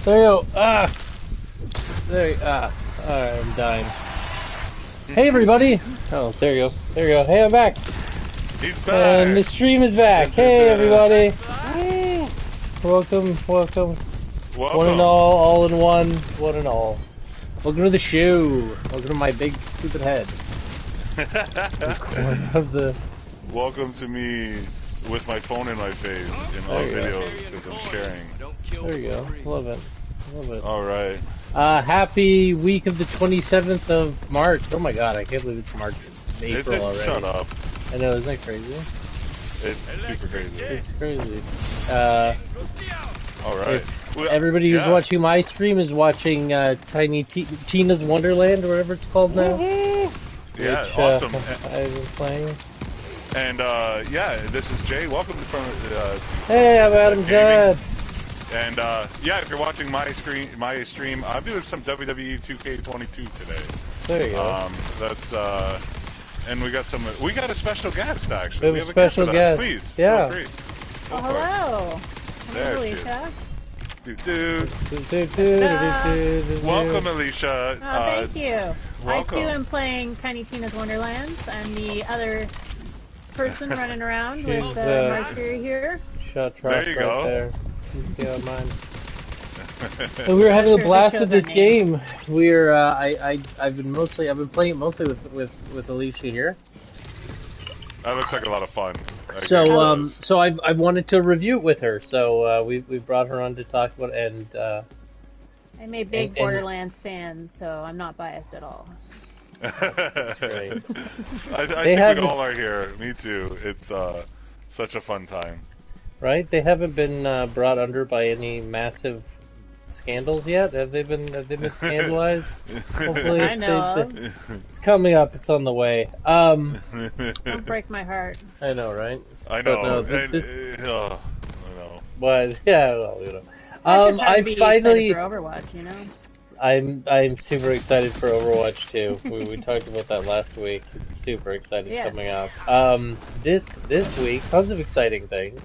There you go. Ah! There you Alright, I'm dying. Hey everybody! Oh, there you go. There you go. Hey, I'm back! He's back! And the stream is back! Hey everybody! Welcome, welcome. One and all in one and all. Welcome to the show. Welcome to my big stupid head. Welcome to me with my phone in my face in all videos because I'm sharing. There you go. Love it. Love it. Alright. Happy week of the 27th of March. Oh my god, I can't believe it's March. April already. Shut up. I know, isn't that crazy? It's super crazy. It's crazy. Alright. Everybody who's watching my stream is watching Tiny Tina's Wonderland, or whatever it's called now. Yeah, which, awesome. I've been playing. And yeah, this is Jay. Welcome from hey, I'm Adam Judd. And yeah, if you're watching my stream, I'm doing some WWE 2K22 today. There you go. That's and we got a special guest actually. We have a special guest. Please. Yeah. Feel free. Oh, hello. There's Alicia. Welcome, Alicia. Oh, thank you. Welcome. I too am playing Tiny Tina's Wonderland. I'm the other person running around with Marjorie here. Shot there you go. There. You can see on mine. And we were having a blast with this game. We're I've been playing it mostly with Alicia here. That looks like a lot of fun. So I wanted to review it with her. So we brought her on to talk about it, and I'm a big Borderlands fan, so I'm not biased at all. That's great. I think we all are here. Me too. It's such a fun time. Right? They haven't been brought under by any massive scandals yet. Have they been scandalized? Hopefully, I know. It's coming up. It's on the way. Don't break my heart. I know, right? I know. No, I know. But yeah, well, you know. I finally for Overwatch, you know. I'm super excited for Overwatch too. we talked about that last week. It's super excited coming up. This week, tons of exciting things.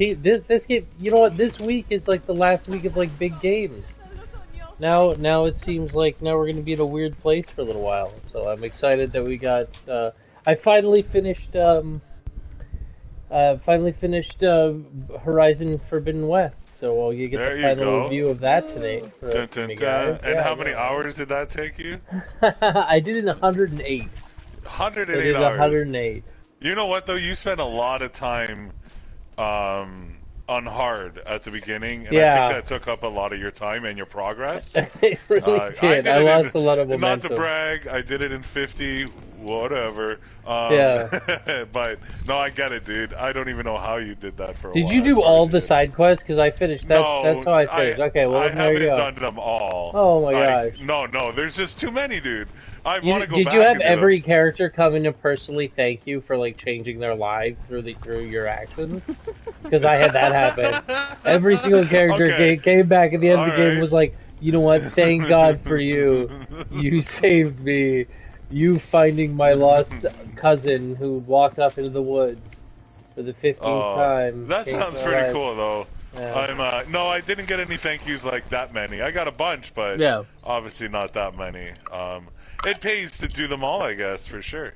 This game, you know what? This week is like the last week of like big games. Now it seems like now we're going to be in a weird place for a little while. So I'm excited that we got. I finally finished. Horizon Forbidden West. So you get the final review of that today. And how many hours did that take you? I did it in 108. 108 hours. 108. You know what though? You spent a lot of time on hard at the beginning, and I think that took up a lot of your time and your progress. It really did. I lost a lot of momentum. Not to brag, I did it in 50, whatever. But no, I get it, dude. I don't even know how you did that for a while. Did you do all the side quests? Because I finished. That's how I finished. Okay, well, there you go. I haven't done them all. Oh my gosh. No, there's just too many, dude. I want to go back. Did you have every character come in to personally thank you for like changing their life through your actions? Because I had that happen. Every single character came back at the end of the game and was like, you know what? Thank God for you. You saved me. You finding my lost cousin who walked off into the woods for the 15th time. That sounds pretty cool, though. Yeah. No, I didn't get any thank yous like that many. I got a bunch, but obviously not that many. It pays to do them all, I guess, for sure.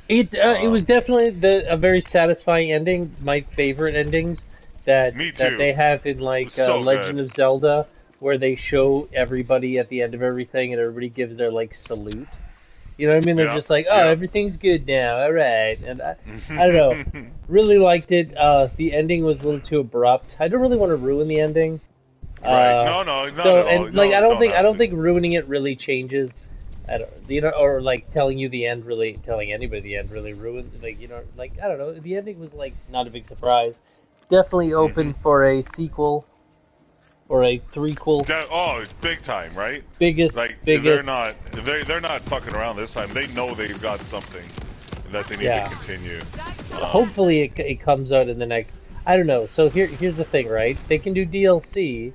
It was definitely a very satisfying ending. My favorite endings that they have in like Legend of Zelda, where they show everybody at the end of everything and everybody gives their like salute. You know what I mean? They're just like, everything's good now, all right. And I don't know, really liked it. The ending was a little too abrupt. I don't really want to ruin the ending. Right? No, not at all. And like, I don't think ruining it really changes. I don't, you know, or like telling you the end really, telling anybody the end really ruined, like, you know, like, I don't know, the ending was like not a big surprise. Definitely open for a sequel or a threequel. It's big time, right? Biggest. They're not fucking around this time. They know they've got something that they need to continue. Hopefully it comes out in the next, I don't know. So here's the thing, right? They can do DLC.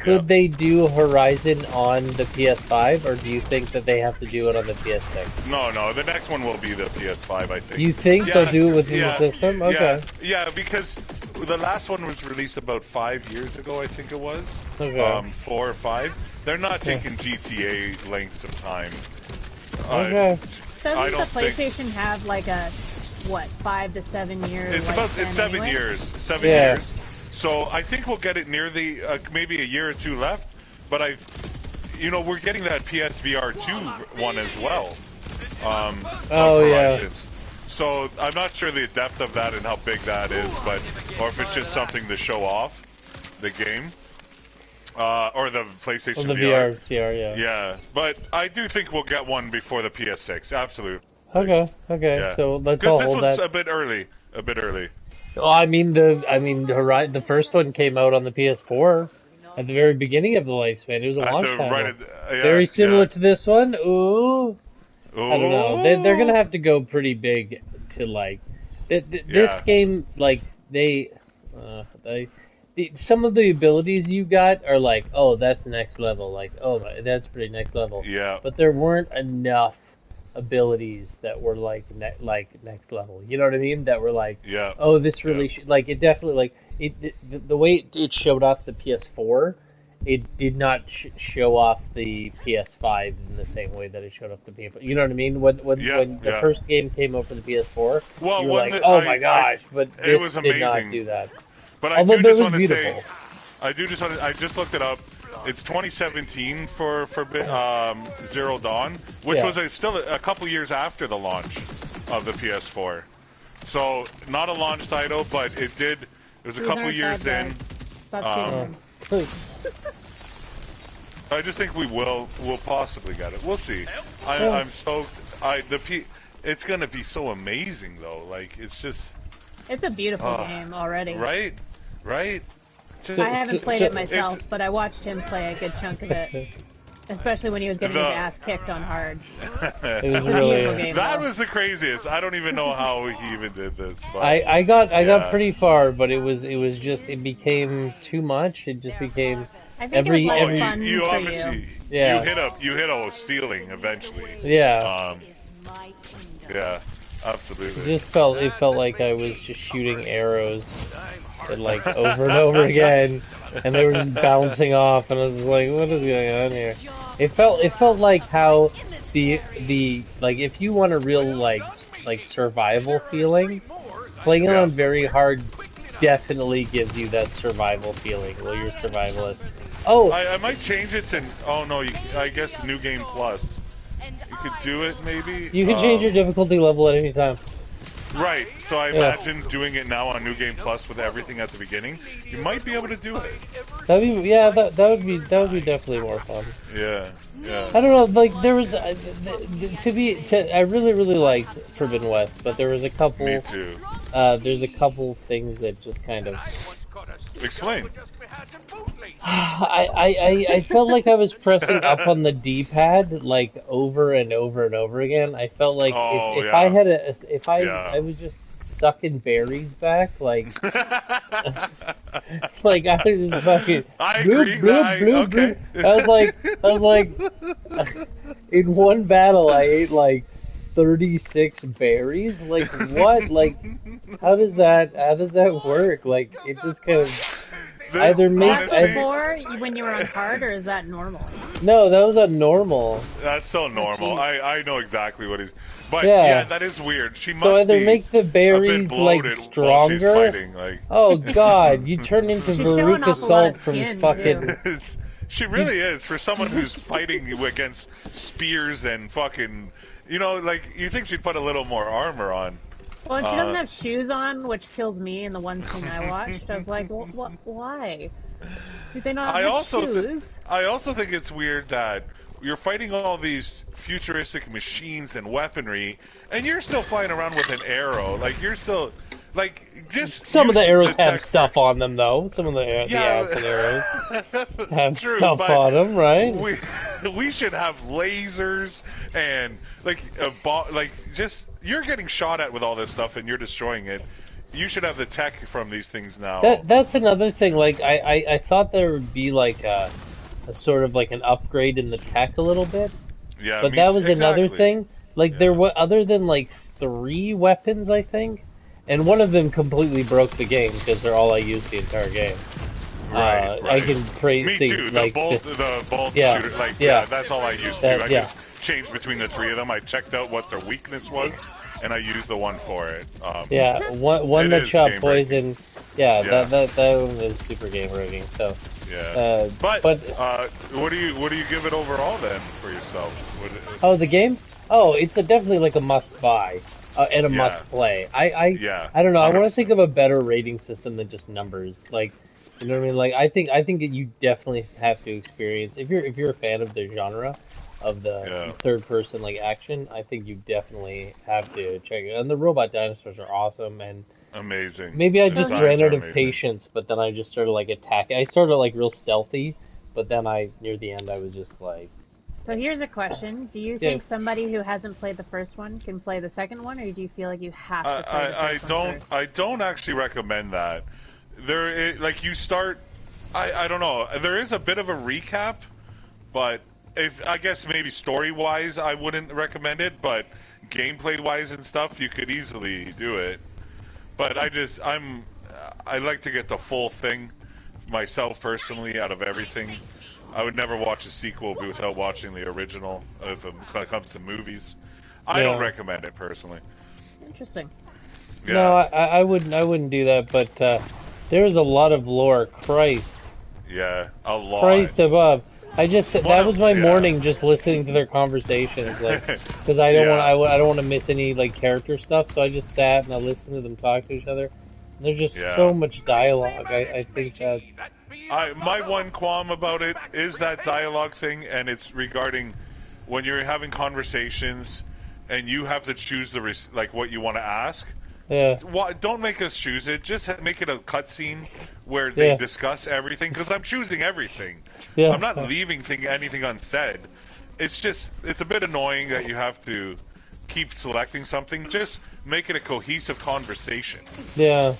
Could they do Horizon on the PS5, or do you think that they have to do it on the PS6? No, the next one will be the PS5, I think. You think they'll do it within the system? Okay. Yeah, because the last one was released about 5 years ago, I think it was. Okay. 4 or 5. They're not taking GTA lengths of time. Okay. Doesn't the PlayStation have like a 5 to 7 years? It's 7 anyway? years. 7 years. So I think we'll get it near the maybe a year or two left. But we're getting that PSVR 2 one as well. So I'm not sure the depth of that and how big that is, or if it's just something to show off the game. Or the PlayStation VR. Yeah, but I do think we'll get one before the PS6. Absolutely. Okay. Yeah. So let's all hold that. A bit early. Well, I mean the first one came out on the PS4 at the very beginning of the lifespan. It was a launch title. Very similar to this one. Ooh. I don't know. They're gonna have to go pretty big to this game. Like some of the abilities you got are like, oh, that's next level. Like, oh, that's pretty next level. Yeah. But there weren't enough abilities that were like next level. You know what I mean? That were like, oh, this really it definitely the way it showed off the PS4. It did not show off the PS5 in the same way that it showed off the PS4. You know what I mean? When the first game came out for the PS4, you were like, oh my gosh, but this was amazing. did not do that. But I just looked it up. It's 2017 for Zero Dawn, which was still a couple years after the launch of the PS4. So not a launch title, but it was a couple years in. I just think we'll possibly get it. We'll see. I'm stoked. It's gonna be so amazing though. Like it's a beautiful game already. Right. I haven't played it myself, but I watched him play a good chunk of it. Especially when he was getting his ass kicked on hard. It was really game, that was the craziest. I don't even know how he even did this. But, I got pretty far, but it became too much. It just became I think it was fun you for obviously you hit a ceiling eventually. Yeah. Yeah, absolutely. It felt like I was just shooting arrows and over and over again, and they were just bouncing off, and I was like, what is going on here? It felt like how the if you want a real survival feeling, playing it on very hard definitely gives you that survival feeling while you're survivalist. Oh, I might change it to I guess New Game Plus. You could do it maybe. You can change your difficulty level at any time. Right, so I imagine doing it now on New Game Plus with everything at the beginning. You might be able to do it. That would be definitely more fun. Yeah. I don't know, there was I really liked Forbidden West, but there was a couple. Me too. There's a couple things that just kind of. Explain. I felt like I was pressing up on the D-pad over and over and over again. I felt like if I had I was just sucking berries back I was just fucking. I agree. Okay. I was like, in one battle I ate 36 berries. What? How does that work? It just kind of. Either make before when you were on hard, or is that normal? No, that was on normal. That's still normal. I know exactly what he's. But yeah, that is weird. She must either make the berries stronger. Fighting, Oh God, you turn into Veruca Salt from fucking. She really is for someone who's fighting against spears and fucking. You think she'd put a little more armor on. Well, and she doesn't have shoes on, which kills me in the one scene I watched. I was like, why? Did they not have shoes? I also think it's weird that you're fighting all these futuristic machines and weaponry, and you're still flying around with an arrow. You're still... just some of the arrows have stuff on them, though. Some of the acid arrows have stuff on them, right? We should have lasers and you're getting shot at with all this stuff and you're destroying it. You should have the tech from these things now. That's another thing. I thought there would be a sort of an upgrade in the tech a little bit. Yeah, but that was another thing. There were other than 3 weapons, I think. and one of them completely broke the game because they're all I used the entire game. Right. I can praise Me too. like the bolt yeah, shooter. Like yeah, that's all I used to. I just changed between the three of them. I checked out what their weakness was, and I used the one for it. One that shot poison. Yeah, yeah, that one is super game breaking. So yeah. But what do you give it overall then for yourself? The game? Oh, it's definitely like a must buy. And a must play. I don't know. 100%. I want to think of a better rating system than just numbers. Like, you know what I mean? Like, I think that you definitely have to experience if you're a fan of the genre of the third person like action. I think you definitely have to check it. And the robot dinosaurs are awesome and amazing. Maybe I just ran out of patience, but then I just started like attacking. I started like real stealthy, but then near the end I was just like. So here's a question: do you think somebody who hasn't played the first one can play the second one, or do you feel like you have to play the first one first? I don't actually recommend that. Like you start. I don't know. There is a bit of a recap, but I guess maybe story wise I wouldn't recommend it, but gameplay wise and stuff you could easily do it. But I like to get the full thing myself personally out of everything. I would never watch a sequel without watching the original when it comes to movies. I don't recommend it personally. Interesting. Yeah. No, I wouldn't do that, but there's a lot of lore. Christ. Yeah, a lot. Christ above. That was my morning just listening to their conversations, like, because I don't want to miss any like character stuff, so I just sat and I listened to them talk to each other. And there's just so much dialogue. I think that's. My one qualm about it is that dialogue thing, and it's regarding when you're having conversations and you have to choose what you want to ask. Yeah. Don't make us choose it. Just make it a cutscene where they discuss everything. Because I'm choosing everything. Yeah. I'm not leaving anything unsaid. It's a bit annoying that you have to keep selecting something. Just make it a cohesive conversation. Yeah.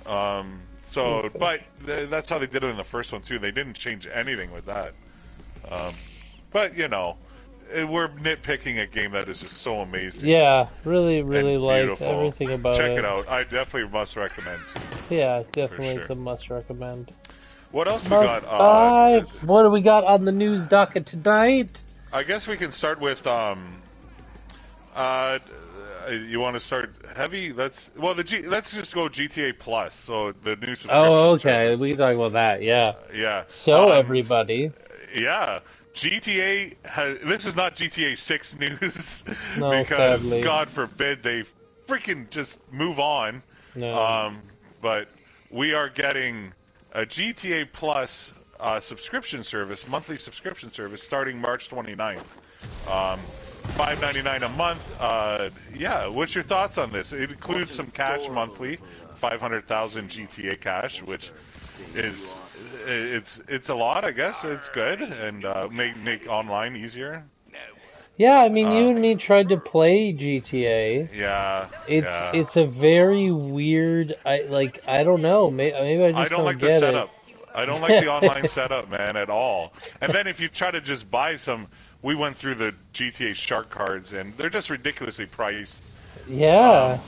But that's how they did it in the first one too. They didn't change anything with that. But you know. We're nitpicking a game that is just so amazing. Yeah, really like everything about it. Check it out. I definitely must recommend. Yeah, definitely it's a must recommend. What else we got? What do we got on the news docket tonight? I guess we can start with you want to start heavy? Let's just go GTA Plus. So the new subscription. Oh, okay. service. We can talk about that. Yeah. Yeah. So everybody. Yeah. GTA this is not GTA 6 news no, because sadly. God forbid they freaking just move on. No. But we are getting a GTA Plus monthly subscription service starting March 29th. $5.99 a month. What's your thoughts on this? It includes some cash monthly, 500,000 GTA cash, which is it's a lot, I guess. It's good and make online easier. Yeah, I mean, you and me tried to play GTA. Yeah, it's a very weird. I don't know. Maybe I just don't like get the setup. I don't like the online setup, man, at all. And then if you try to just buy some, we went through the GTA Shark cards, and they're just ridiculously priced. Yeah.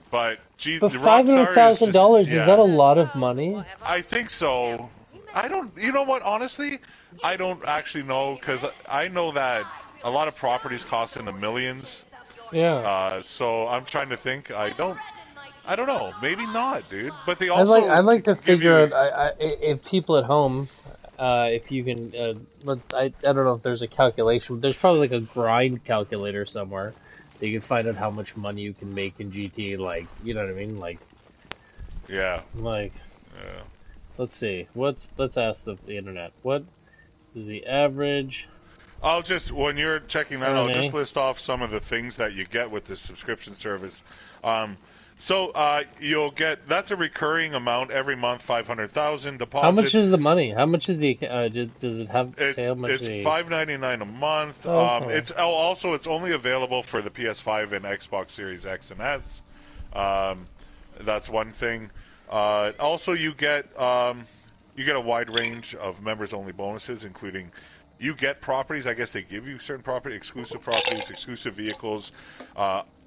But $500,000 is that a lot of money? I think so. I don't. You know what? Honestly, I don't actually know because I know that a lot of properties cost in the millions. Yeah. So I'm trying to think. I don't know. Maybe not, dude. But they also. I'd like to figure out if people at home, if you can. I don't know if there's a calculation. There's probably like a grind calculator somewhere. You can find out how much money you can make in GTA, like, you know what I mean? Like, let's see. Let's ask the internet. What is the average? When you're checking that, I'll just list off some of the things that you get with this subscription service. You'll get, that's a recurring amount every month, 500,000 deposit. How much is the money? How much is the, does it have, how much it's $5.99 a month. Okay. It's only available for the PS5 and Xbox Series X and S. That's one thing. Also you get a wide range of members only bonuses, including you get properties. I guess they give you certain property, exclusive properties, exclusive vehicles,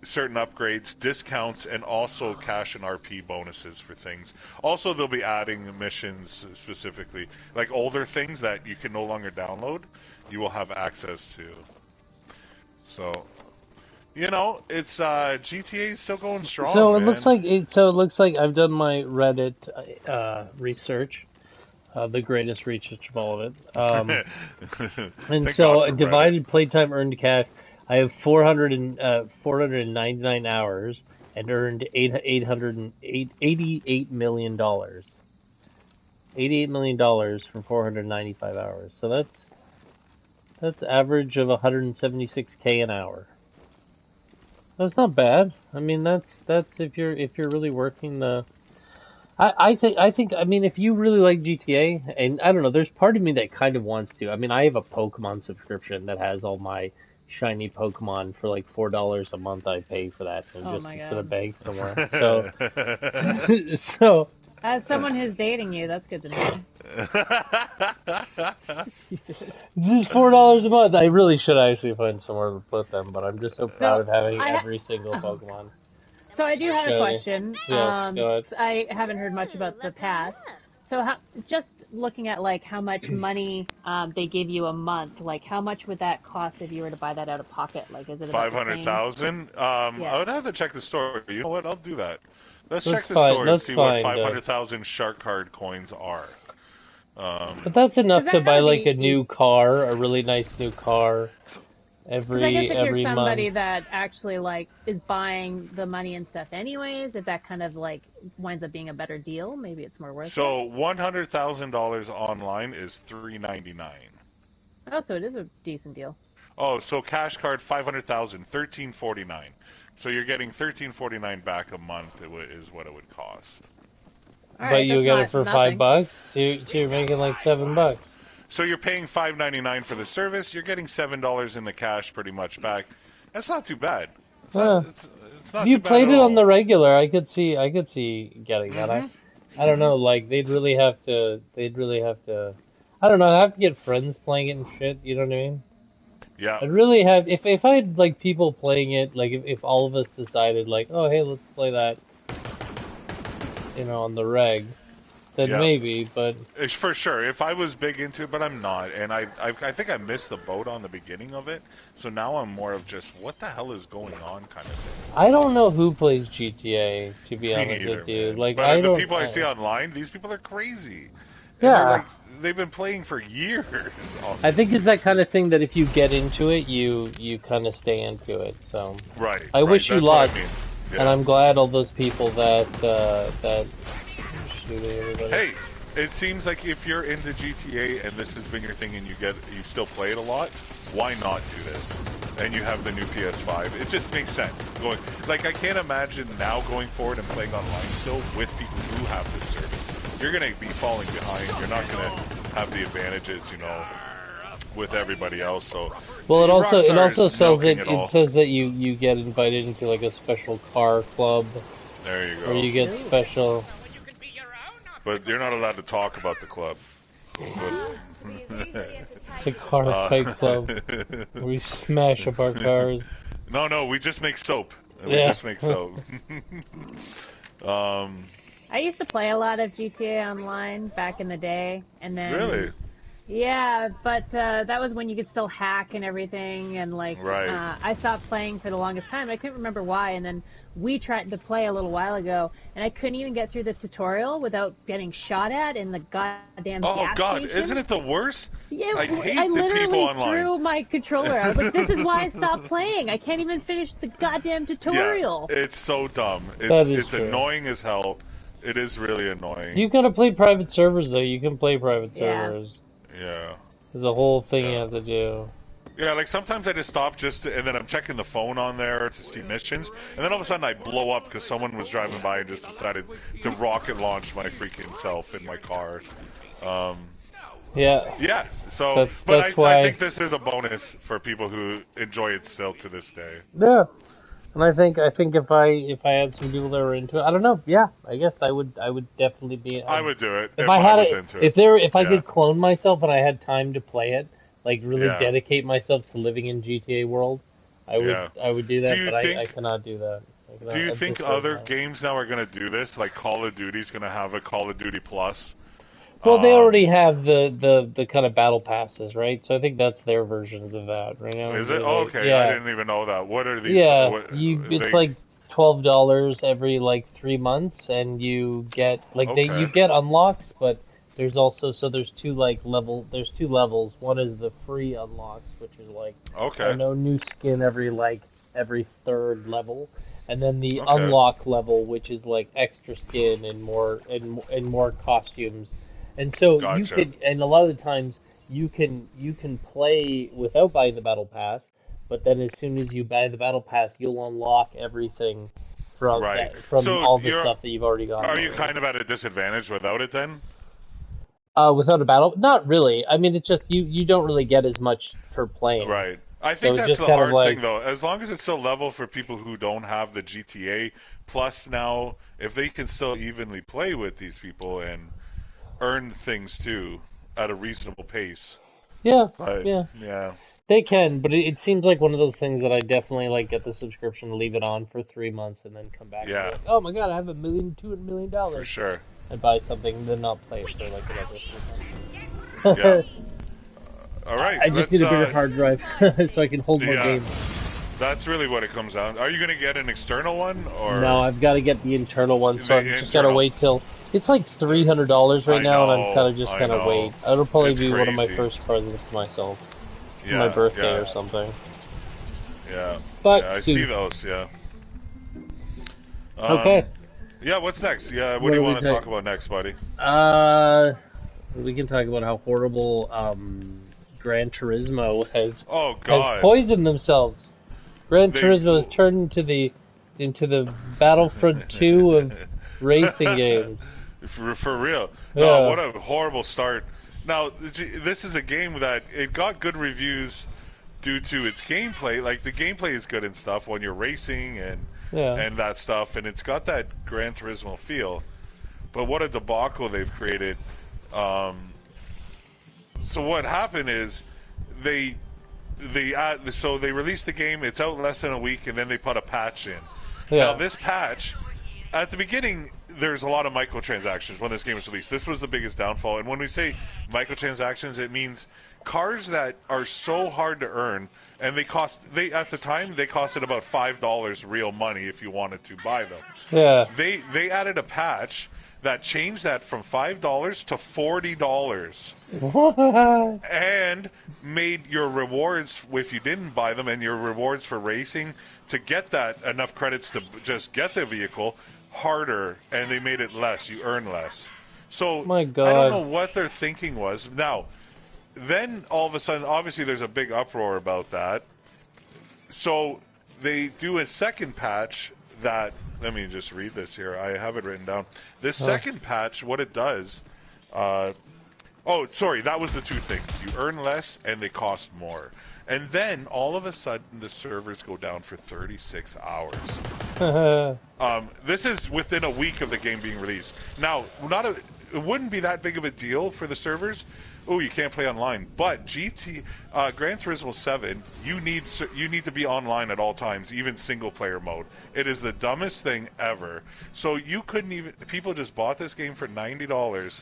certain upgrades, discounts, and also cash and RP bonuses for things. Also, they'll be adding missions specifically, like older things that you can no longer download, you will have access to. So, you know, it's GTA is still going strong. So it man. looks like I've done my Reddit research, the greatest research of all of it. And so divided playtime earned cash. I have 499 hours and earned $88 million. $88 million for 495 hours. So that's average of 176K an hour. That's not bad. I mean, that's if you're really working the. I think I mean if you really like GTA, and I don't know, there's part of me that kind of wants to. I mean, I have a Pokemon subscription that has all my shiny Pokemon for like $4 a month. I pay for that and just sits in a bank somewhere. So, so as someone who's dating you, that's good to know. Just $4 a month. I really should actually find somewhere to put them, but I'm just so proud of having every single Pokemon. So I do have a question. Yes, go ahead. I haven't heard much about the pass. So just looking at like how much money they give you a month, like how much would that cost if you were to buy that out of pocket? Like, is it about 500,000? I would have to check the store. You know what? I'll do that. Let's check the store and see what 500,000 shark card coins are. But that's enough to buy like a new car, a really nice new car. Every I guess if you're somebody month. that actually like is buying the money and stuff anyways, if that kind of like winds up being a better deal, maybe it's more worth it. So $100,000 online is $399. Oh, so it is a decent deal. Oh, so cash card 500,000, $1349. So you're getting $1349 back a month is what it would cost. All right, but you get it for $5. So you're making like $7. So you're paying $5.99 for the service. You're getting $7 in the cash pretty much back. That's not too bad. It's not if you played it on the regular, I could see getting that. I don't know, like they'd really have to. I don't know. I'd have to get friends playing it and shit. You know what I mean? Yeah. I'd really have if I had like people playing it, like if all of us decided like, oh hey, let's play that, you know, on the reg. Then maybe, but for sure. If I was big into it, but I'm not, and I think I missed the boat on the beginning of it. So now I'm more of just what the hell is going on kind of thing. I don't know who plays GTA, to be honest with you. Man. Like, but the people I see online, these people are crazy. Yeah, they've been playing for years. I think it's that kind of thing that if you get into it, you kind of stay into it. So I wish you luck, and I'm glad all those people that. Hey, it seems like if you're into GTA and this has been your thing and you still play it a lot, why not do this? And you have the new PS5. It just makes sense. I can't imagine now going forward and playing online still with people who have this service. You're going to be falling behind. You're not going to have the advantages, you know, with everybody else. So well, it also says it says that you get invited into like a special car club. There you go. Where you get special. But you're not allowed to talk about the club. The car fight club. We smash up our cars. No, we just make soap. We just make soap. I used to play a lot of GTA Online back in the day, and then really. Yeah, but that was when you could still hack and everything, and like I stopped playing for the longest time. I couldn't remember why, and then we tried to play a little while ago, and I couldn't even get through the tutorial without getting shot at in the goddamn gas station. Isn't it the worst? Yeah, I hate I literally the people online. threw my controller. I was like, this is why I stopped playing. I can't even finish the goddamn tutorial. Yeah, it's so dumb. It's annoying as hell. It is really annoying. You gotta play private servers though. You can play private servers. Yeah. There's a whole thing you have to do. Yeah, like sometimes I just stop and then I'm checking the phone on there to see missions, and then all of a sudden I blow up because someone was driving by and just decided to rocket launch my freaking self in my car. Yeah, so, I think this is a bonus for people who enjoy it still to this day. Yeah. And I think if I had some people that were into it, I don't know. Yeah, I guess I would definitely be. I would do it if I had into it. If I could clone myself and I had time to play it, like really dedicate myself to living in GTA world, I would do that, but I cannot do that. Do you think other games now are going to do this? Like Call of Duty's going to have a Call of Duty Plus? Well, they already have the kind of battle passes, right? So I think that's their versions of that right now. Is it? Oh, okay. Yeah. I didn't even know that. What are these? Yeah, it's like $12 every like 3 months, and you get you get unlocks, but there's also there's two levels. One is the free unlocks, which is like new skin every third level, and then the unlock level, which is like extra skin and more costumes. And so you could, and a lot of the times you can play without buying the battle pass, but then as soon as you buy the battle pass, you'll unlock everything from all the stuff that you've already got. Are you kind of at a disadvantage without it then? Without a battle, not really. I mean, it's just you don't really get as much for playing. Right. I think that's the hard thing, though. As long as it's still level for people who don't have the GTA Plus now, if they can still evenly play with these people and earn things too at a reasonable pace. Yeah, yeah. They can, but it seems like one of those things that I definitely get the subscription, leave it on for 3 months, and then come back. Yeah. And be like, oh my god, I have $2 million. For sure. And buy something, then not play it for like another 3 months. Yeah. All right. I just need a bigger hard drive so I can hold more games. That's really what it comes down. Are you going to get an external one, or no? I've got to get the internal one, so I've just got to wait till. It's like $300 right now, and I'm kind of wait. It'll probably be one of my first presents to myself, for my birthday or something. Yeah, but I see those. Yeah. Okay. Yeah, what's next? Yeah, what do you want to talk about next, buddy? We can talk about how horrible Gran Turismo has poisoned themselves. Gran Turismo has turned into the Battlefront 2 of racing games. For real. No, what a horrible start. Now, this is a game that it got good reviews due to its gameplay. Like, the gameplay is good and stuff when you're racing and that stuff, and it's got that Gran Turismo feel. But what a debacle they've created. So what happened is they released the game, it's out less than a week, and then they put a patch in. Now, this patch, at the beginning, there's a lot of microtransactions when this game was released. This was the biggest downfall. And when we say microtransactions, it means cars that are so hard to earn, and at the time they costed about $5 real money if you wanted to buy them. Yeah. They added a patch that changed that from $5 to $40. And made your rewards, if you didn't buy them, and your rewards for racing to get that enough credits to just get the vehicle harder, and they made it less. You earn less. So my God. I don't know what their thinking was. Now, then all of a sudden, obviously there's a big uproar about that. So they do a second patch that, let me just read this here. I have it written down. This second patch, what it does, that was the two things. You earn less and they cost more. And then all of a sudden the servers go down for 36 hours. This is within a week of the game being released. Now, it wouldn't be that big of a deal for the servers. Oh, you can't play online. But Gran Turismo 7, you need to be online at all times, even single player mode. It is the dumbest thing ever. So you couldn't even. People just bought this game for $90,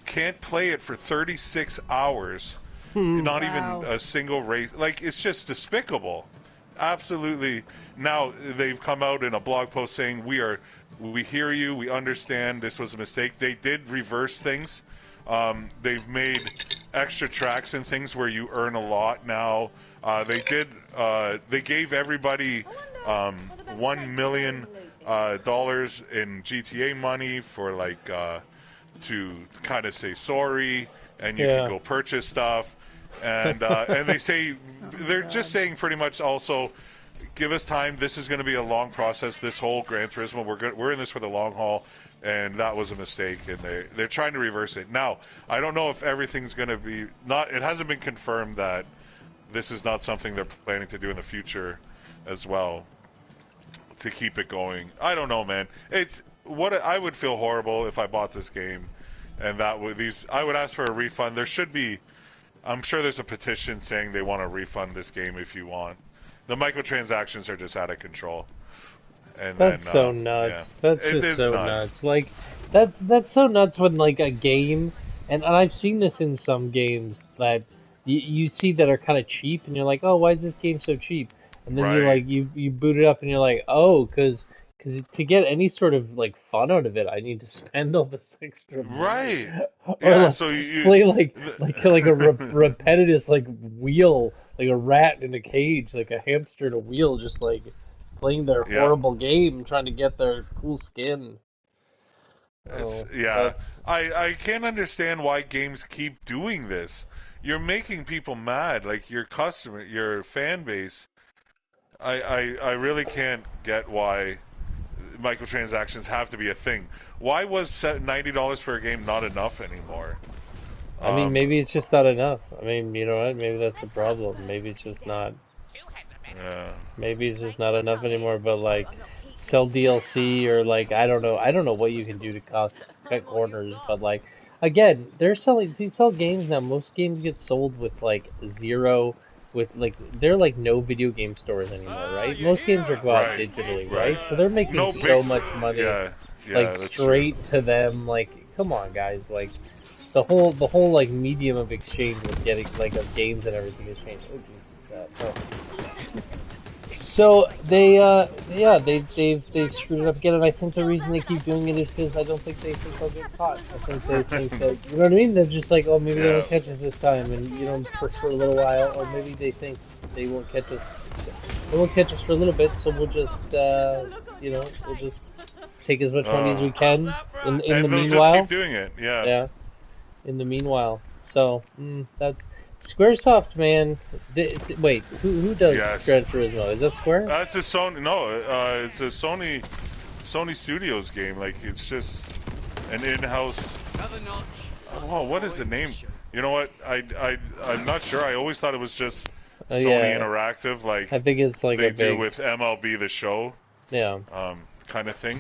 can't play it for 36 hours. Not even a single race. Like, it's just despicable. Absolutely. Now they've come out in a blog post saying we hear you, we understand this was a mistake. They did reverse things. They've made extra tracks and things where you earn a lot now. They gave everybody $1 million in GTA money for to kind of say sorry, and you can go purchase stuff. And they say they're just saying pretty much also, give us time. This is going to be a long process. This whole Gran Turismo, we're in this for the long haul, and that was a mistake. And they're trying to reverse it. Now, I don't know if everything's going to be not. It hasn't been confirmed that this is not something they're planning to do in the future as well to keep it going. I don't know, man. I would feel horrible if I bought this game, and I would ask for a refund. There should be. I'm sure there's a petition saying they want to refund this game if you want. The microtransactions are just out of control. And that's then, so nuts. Yeah. That's just so nuts. Like that's so nuts when like a game, and I've seen this in some games that you see that are kind of cheap, and you're like, oh, why is this game so cheap? And then you boot it up, and you're like, oh, because to get any sort of like fun out of it, I need to spend all this extra money. Right. Or yeah, like, so you play like a repetitive like wheel, like a rat in a cage, like a hamster in a wheel, just like playing their horrible game, trying to get their cool skin. I can't understand why games keep doing this. You're making people mad, like your customer, your fan base. I really can't get why microtransactions have to be a thing. Why was $90 for a game not enough anymore? I mean, maybe it's just not enough. I mean, you know what? Maybe that's the problem. Maybe it's just not. Yeah. Maybe it's just not enough anymore. But like, sell DLC or like I don't know. I don't know what you can do to cut corners. But like, again, they sell games now. Most games get sold with like zero. With like they're like no video game stores anymore, right? Most games are bought digitally, right? So they're making so much money, like straight to them. Like, come on, guys! Like the whole like medium of exchange with getting like of games and everything has changed. Oh Jesus! So they've screwed it up again, and I think the reason they keep doing it is because I don't think they think they'll get caught. I think they think that, you know what I mean? They're just like, oh, maybe they won't catch us this time, and you know, for a little while, or maybe they think they won't catch us. They won't catch us for a little bit, so we'll just, you know, we'll just take as much money as we can in the meanwhile. Just keep doing it, yeah. In the meanwhile, so that's. Squaresoft, man. Wait, who does Gran Turismo? Is that Square? It's a Sony. No, it's a Sony Studios game. Like it's just an in-house. Oh, what is the name? You know what? I'm not sure. I always thought it was just Sony Interactive. Like I think it's like they do with MLB The Show. Yeah. Kind of thing.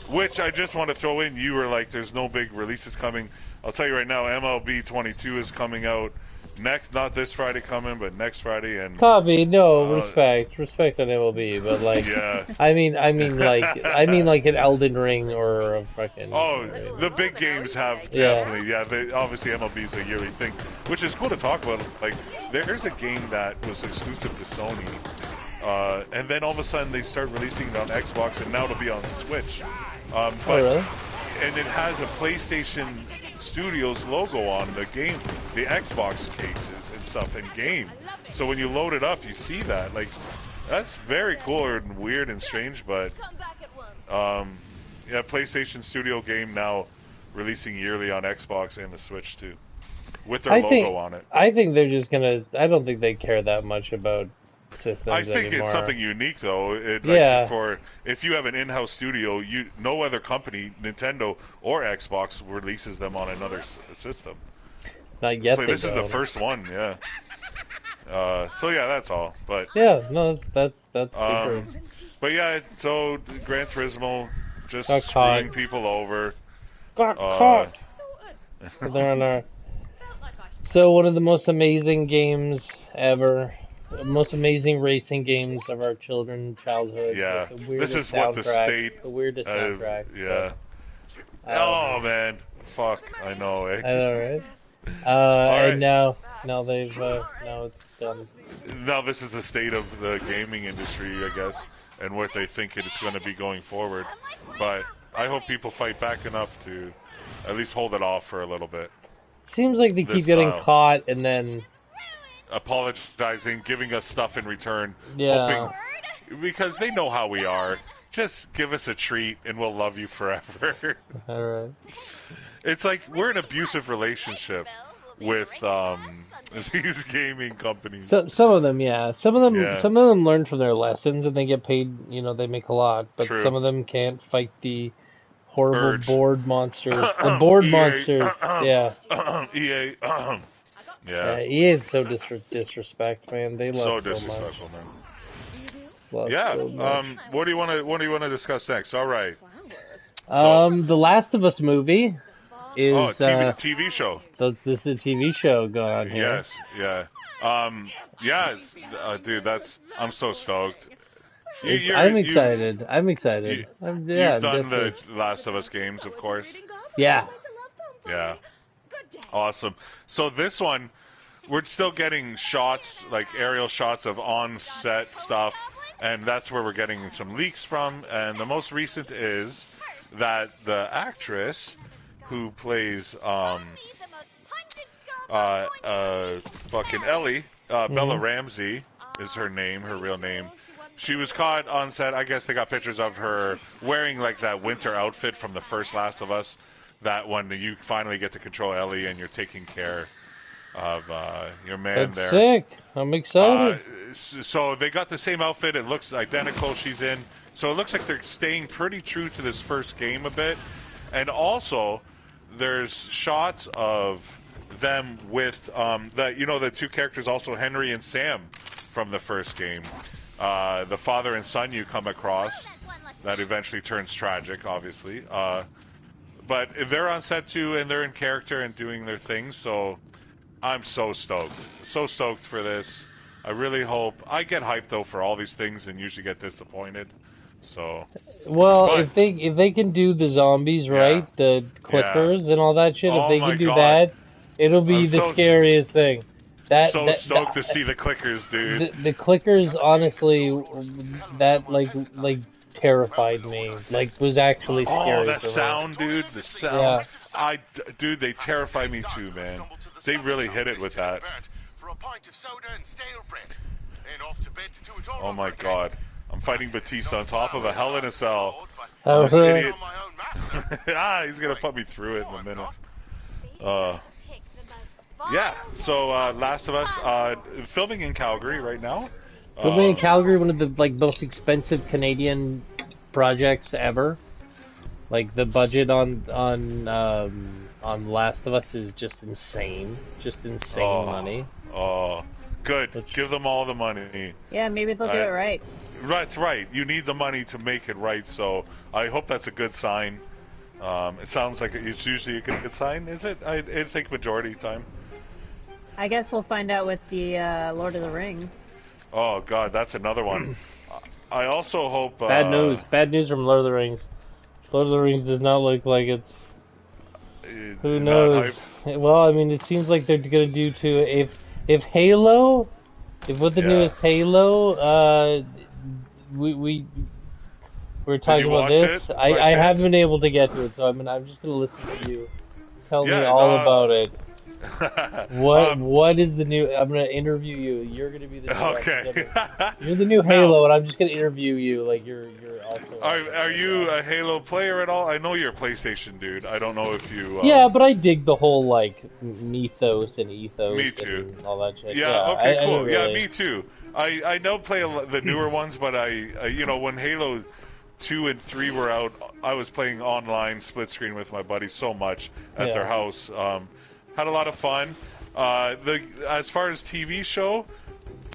Which I just want to throw in. You were like, "There's no big releases coming." I'll tell you right now, MLB 22 is coming out next, not this Friday coming, but next Friday. And copy, no respect on MLB, but like, I mean like an Elden Ring or a fucking. Oh, the big games have definitely, obviously MLB is a yearly thing, which is cool to talk about. Like, there's a game that was exclusive to Sony, and then all of a sudden they start releasing it on Xbox, and now it'll be on Switch. Oh, really? And it has a PlayStation Studios logo on the game, the Xbox cases and stuff in game. So when you load it up, you see that. Like, that's very cool and weird and strange, but PlayStation Studio game now releasing yearly on Xbox and the Switch too, with their logo on it. I think they're just gonna. I don't think they care that much about systems I think anymore. It's something unique though. For if you have an in-house studio, no other company, Nintendo or Xbox, releases them on another system. Not yet. So this is the first one, yeah. So yeah, that's all. But yeah, no, that's super. But yeah, so Gran Turismo just screwing people over. Got caught. So one of the most amazing games ever. Most amazing racing games of our childhood. Yeah, this is what the state. The weirdest soundtrack. Yeah. Oh man, fuck! I know. I know, right? And now they've now it's done. Now this is the state of the gaming industry, I guess, and what they think it's going to be going forward. But I hope people fight back enough to at least hold it off for a little bit. Seems like they keep getting caught and then apologizing, giving us stuff in return, hoping, because they know how we are. Just give us a treat and we'll love you forever. All right. It's like we're in an abusive relationship with these gaming companies. So, some of them, some of them learn from their lessons and they get paid. You know, they make a lot, but some of them can't fight the horrible board monsters. The board monsters. EA. Yeah, EA is so disrespect, man. They love so disrespectful, so much. Man. What do you want to discuss next? All right. The Last of Us movie is TV show. So this is a TV show going on here. Yes, yeah. Yeah, dude, I'm so stoked. I'm excited. I'm excited. You've done the Last of Us games, of course. Yeah. Yeah. Awesome. So this one, we're still getting shots, like aerial shots of on-set stuff, and that's where we're getting some leaks from. And the most recent is that the actress who plays fucking Ellie, Bella Ramsey is her name, her real name. She was caught on set. I guess they got pictures of her wearing like that winter outfit from the first Last of Us. That when you finally get to control Ellie and you're taking care of your man. That's sick. I'm excited. So they got the same outfit. It looks identical. She's in. So it looks like they're staying pretty true to this first game a bit. And also, there's shots of them with the two characters, also Henry and Sam from the first game. The father and son you come across that eventually turns tragic, obviously. But they're on set too, and they're in character and doing their thing. So I'm so stoked for this. I really hope. I get hyped though for all these things and usually get disappointed. So if they can do the zombies right, the clickers and all that shit, if they can do that, it'll be the scariest thing. So stoked to see the clickers, dude. The clickers, honestly, that like terrified me. Like, was actually scary. Oh, that sound, dude. The sound. Yeah. Dude, they terrify me too, man. They really hit it with that. Oh my god. I'm fighting Batista on top of a Hell in a Cell. Oh, idiot. He's gonna put me through it in a minute. Yeah, so Last of Us, filming in Calgary right now. Filming in Calgary, one of the most expensive Canadian projects ever. Like the budget on Last of Us is just insane, money. Oh, good. Give them all the money. Yeah, maybe they'll do it right. That's right. You need the money to make it right. So I hope that's a good sign. It sounds like it's usually a good sign, is it? I think majority time. I guess we'll find out with the Lord of the Rings. Oh god, that's another one. I also hope... Bad news from Lord of the Rings. Lord of the Rings does not look like it's... Who knows? Well, I mean, it seems like they're gonna do too... If Halo... If with the newest Halo, we're talking about this. I haven't been able to get to it, so I'm just gonna listen to you. Tell me all about it. What is the new? I'm gonna interview you. You're gonna be the new okay. You're the new Halo, and I'm just gonna interview you. Like you're also. Are you a Halo player at all? I know you're a PlayStation dude. I don't know if you. Yeah, but I dig the whole like mythos and ethos. Me too. And all that shit. Yeah. Okay. Cool. Yeah. Me too. I don't play the newer ones, but I when Halo 2 and 3 were out, I was playing online split screen with my buddies so much at their house. Had a lot of fun. As far as TV show,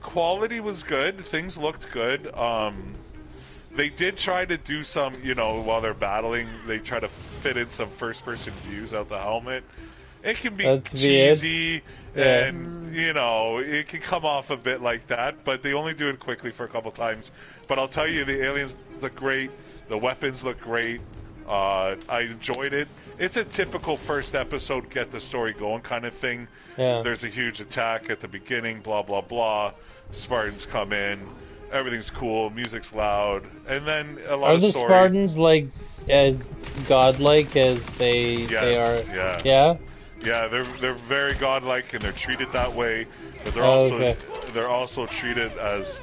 quality was good. Things looked good. They did try to do some, while they're battling, they try to fit in some first-person views out the helmet. It can be cheesy, and, it can come off a bit like that, but they only do it quickly for a couple times. But I'll tell you, the aliens look great. The weapons look great. I enjoyed it. It's a typical first episode, get the story going kind of thing. Yeah. There's a huge attack at the beginning, blah, blah, blah. Spartans come in. Everything's cool. Music's loud. And then a lot of story. Are the Spartans, like, as godlike as they are? Yeah. Yeah? Yeah, they're very godlike, and they're treated that way. But they're also treated as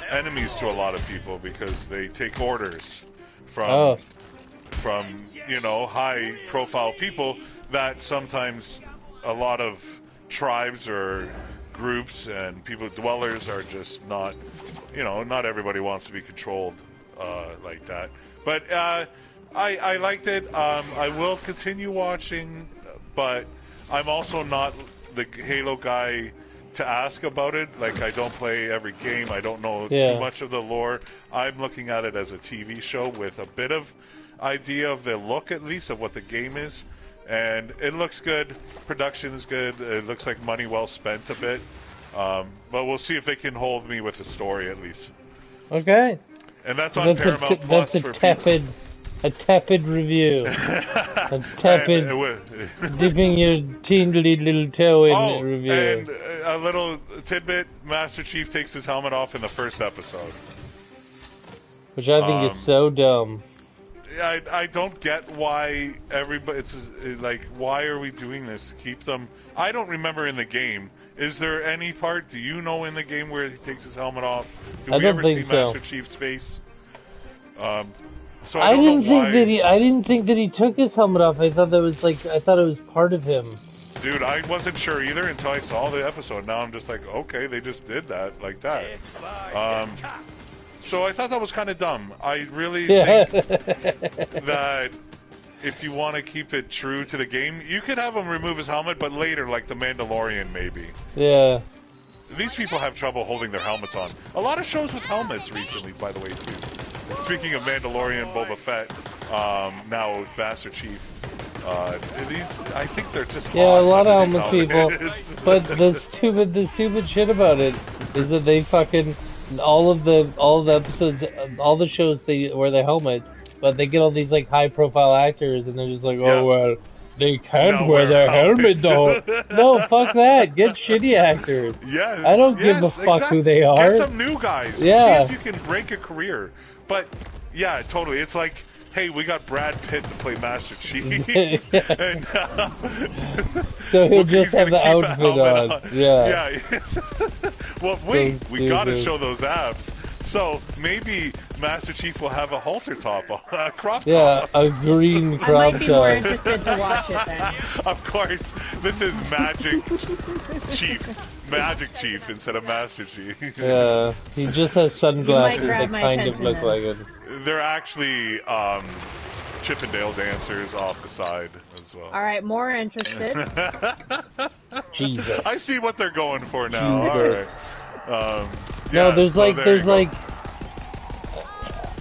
enemies to a lot of people because they take orders from high profile people that sometimes a lot of tribes or groups and dwellers are just not, not everybody wants to be controlled like that. But I liked it. I will continue watching, but I'm also not the Halo guy to ask about it. Like, I don't play every game. I don't know too much of the lore. I'm looking at it as a TV show with a bit of idea of the look, at least, of what the game is. And it looks good. Production is good. It looks like money well spent a bit. But we'll see if they can hold me with the story at least. Okay. And that's on Paramount Plus for a tepid review. A tepid, dipping your teeny little toe in review. And a little tidbit, Master Chief takes his helmet off in the first episode. Which I think is so dumb. I don't get why everybody, it's like, why are we doing this? Keep them, I don't remember in the game. Is there any part, do you know in the game where he takes his helmet off? Do we ever see Master Chief's face? So I didn't think that he took his helmet off. I thought it was part of him. Dude, I wasn't sure either until I saw the episode. Now I'm just like, okay, they just did that like that. So I thought that was kind of dumb. I really think that if you want to keep it true to the game, you could have him remove his helmet, but later, like the Mandalorian, maybe. Yeah. These people have trouble holding their helmets on. A lot of shows with helmets recently, by the way, too. Speaking of Mandalorian, Boba Fett, now Master Chief, I think they're just a lot of helmet people. But the stupid shit about it is that they fucking all of the episodes, all the shows they wear the helmet, but they get all these like high profile actors, and they're just like, oh well, they can't wear their helmet though. No, fuck that. Get shitty actors. Yes, I don't give a fuck who they are. Get some new guys. Yeah. See if you can break a career. But yeah, totally. It's like, hey, we got Brad Pitt to play Master Chief. And, so he'll just have the outfit on. Yeah. Well, wait, we gotta show those abs. So maybe Master Chief will have a halter top, a crop top. Yeah, a green crop top. I might be more interested to watch it then. Of course, this is Magic Chief instead of Master Chief. Yeah, he just has sunglasses that kind of look like it. They're actually Chippendale dancers off the side as well. All right, more interested. Jesus. I see what they're going for now. All right. No, there's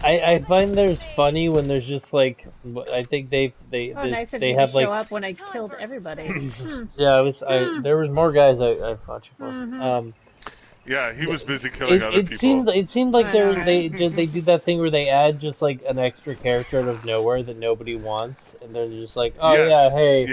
I find there's funny when there's just like, I think they nice they have like show up when I killed everybody. Yeah, there was more guys I fought you for. Yeah, he was busy killing other people. It seemed like they do that thing where they add just like an extra character out of nowhere that nobody wants, and they're just like, oh hey,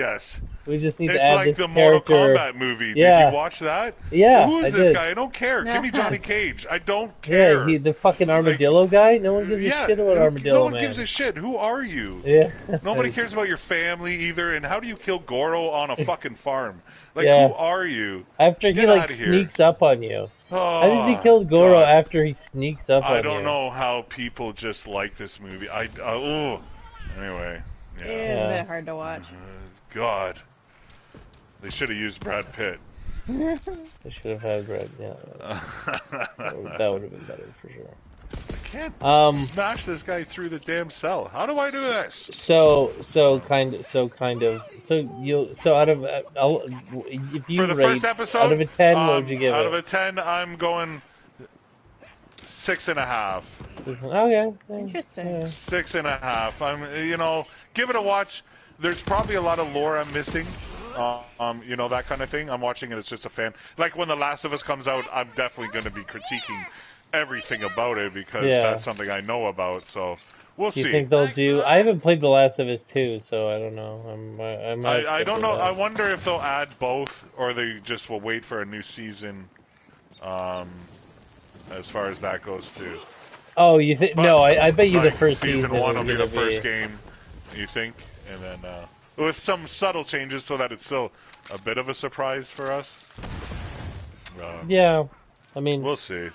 we just need to add this character. It's like the Mortal Kombat movie. Did you watch that? Yeah, who is this guy? I don't care. Give me Johnny Cage. I don't care. Yeah, the fucking armadillo guy. No one gives a shit about armadillo. No one gives a shit. Who are you? Yeah. Nobody cares about your family either. And how do you kill Goro on a fucking farm? Like, who are you? After he like sneaks up on you. Oh, how does he kill Goro after he sneaks up on you? I don't know how people just like this movie. Anyway. Yeah. It's a bit hard to watch. God. They should have used Brad Pitt. They should have had Brad, that would have been better for sure. I can't smash this guy through the damn cell. How do I do this? So out of if you for the first episode, out of a 10, what would you give out it? Out of a 10, I'm going 6.5. Okay. Interesting. 6.5. Give it a watch. There's probably a lot of lore I'm missing. That kind of thing. I'm watching it as just a fan. Like when The Last of Us comes out, I'm definitely going to be critiquing everything about it because that's something I know about. So we'll see. Do you think they'll do? I haven't played The Last of Us 2, so I don't know. I don't know. I wonder if they'll add both, or they just will wait for a new season. As far as that goes too. Oh, you think? No, I bet you the first season 1 will be the first game. You think, and then with some subtle changes so that it's still a bit of a surprise for us. Yeah, I mean, we'll see.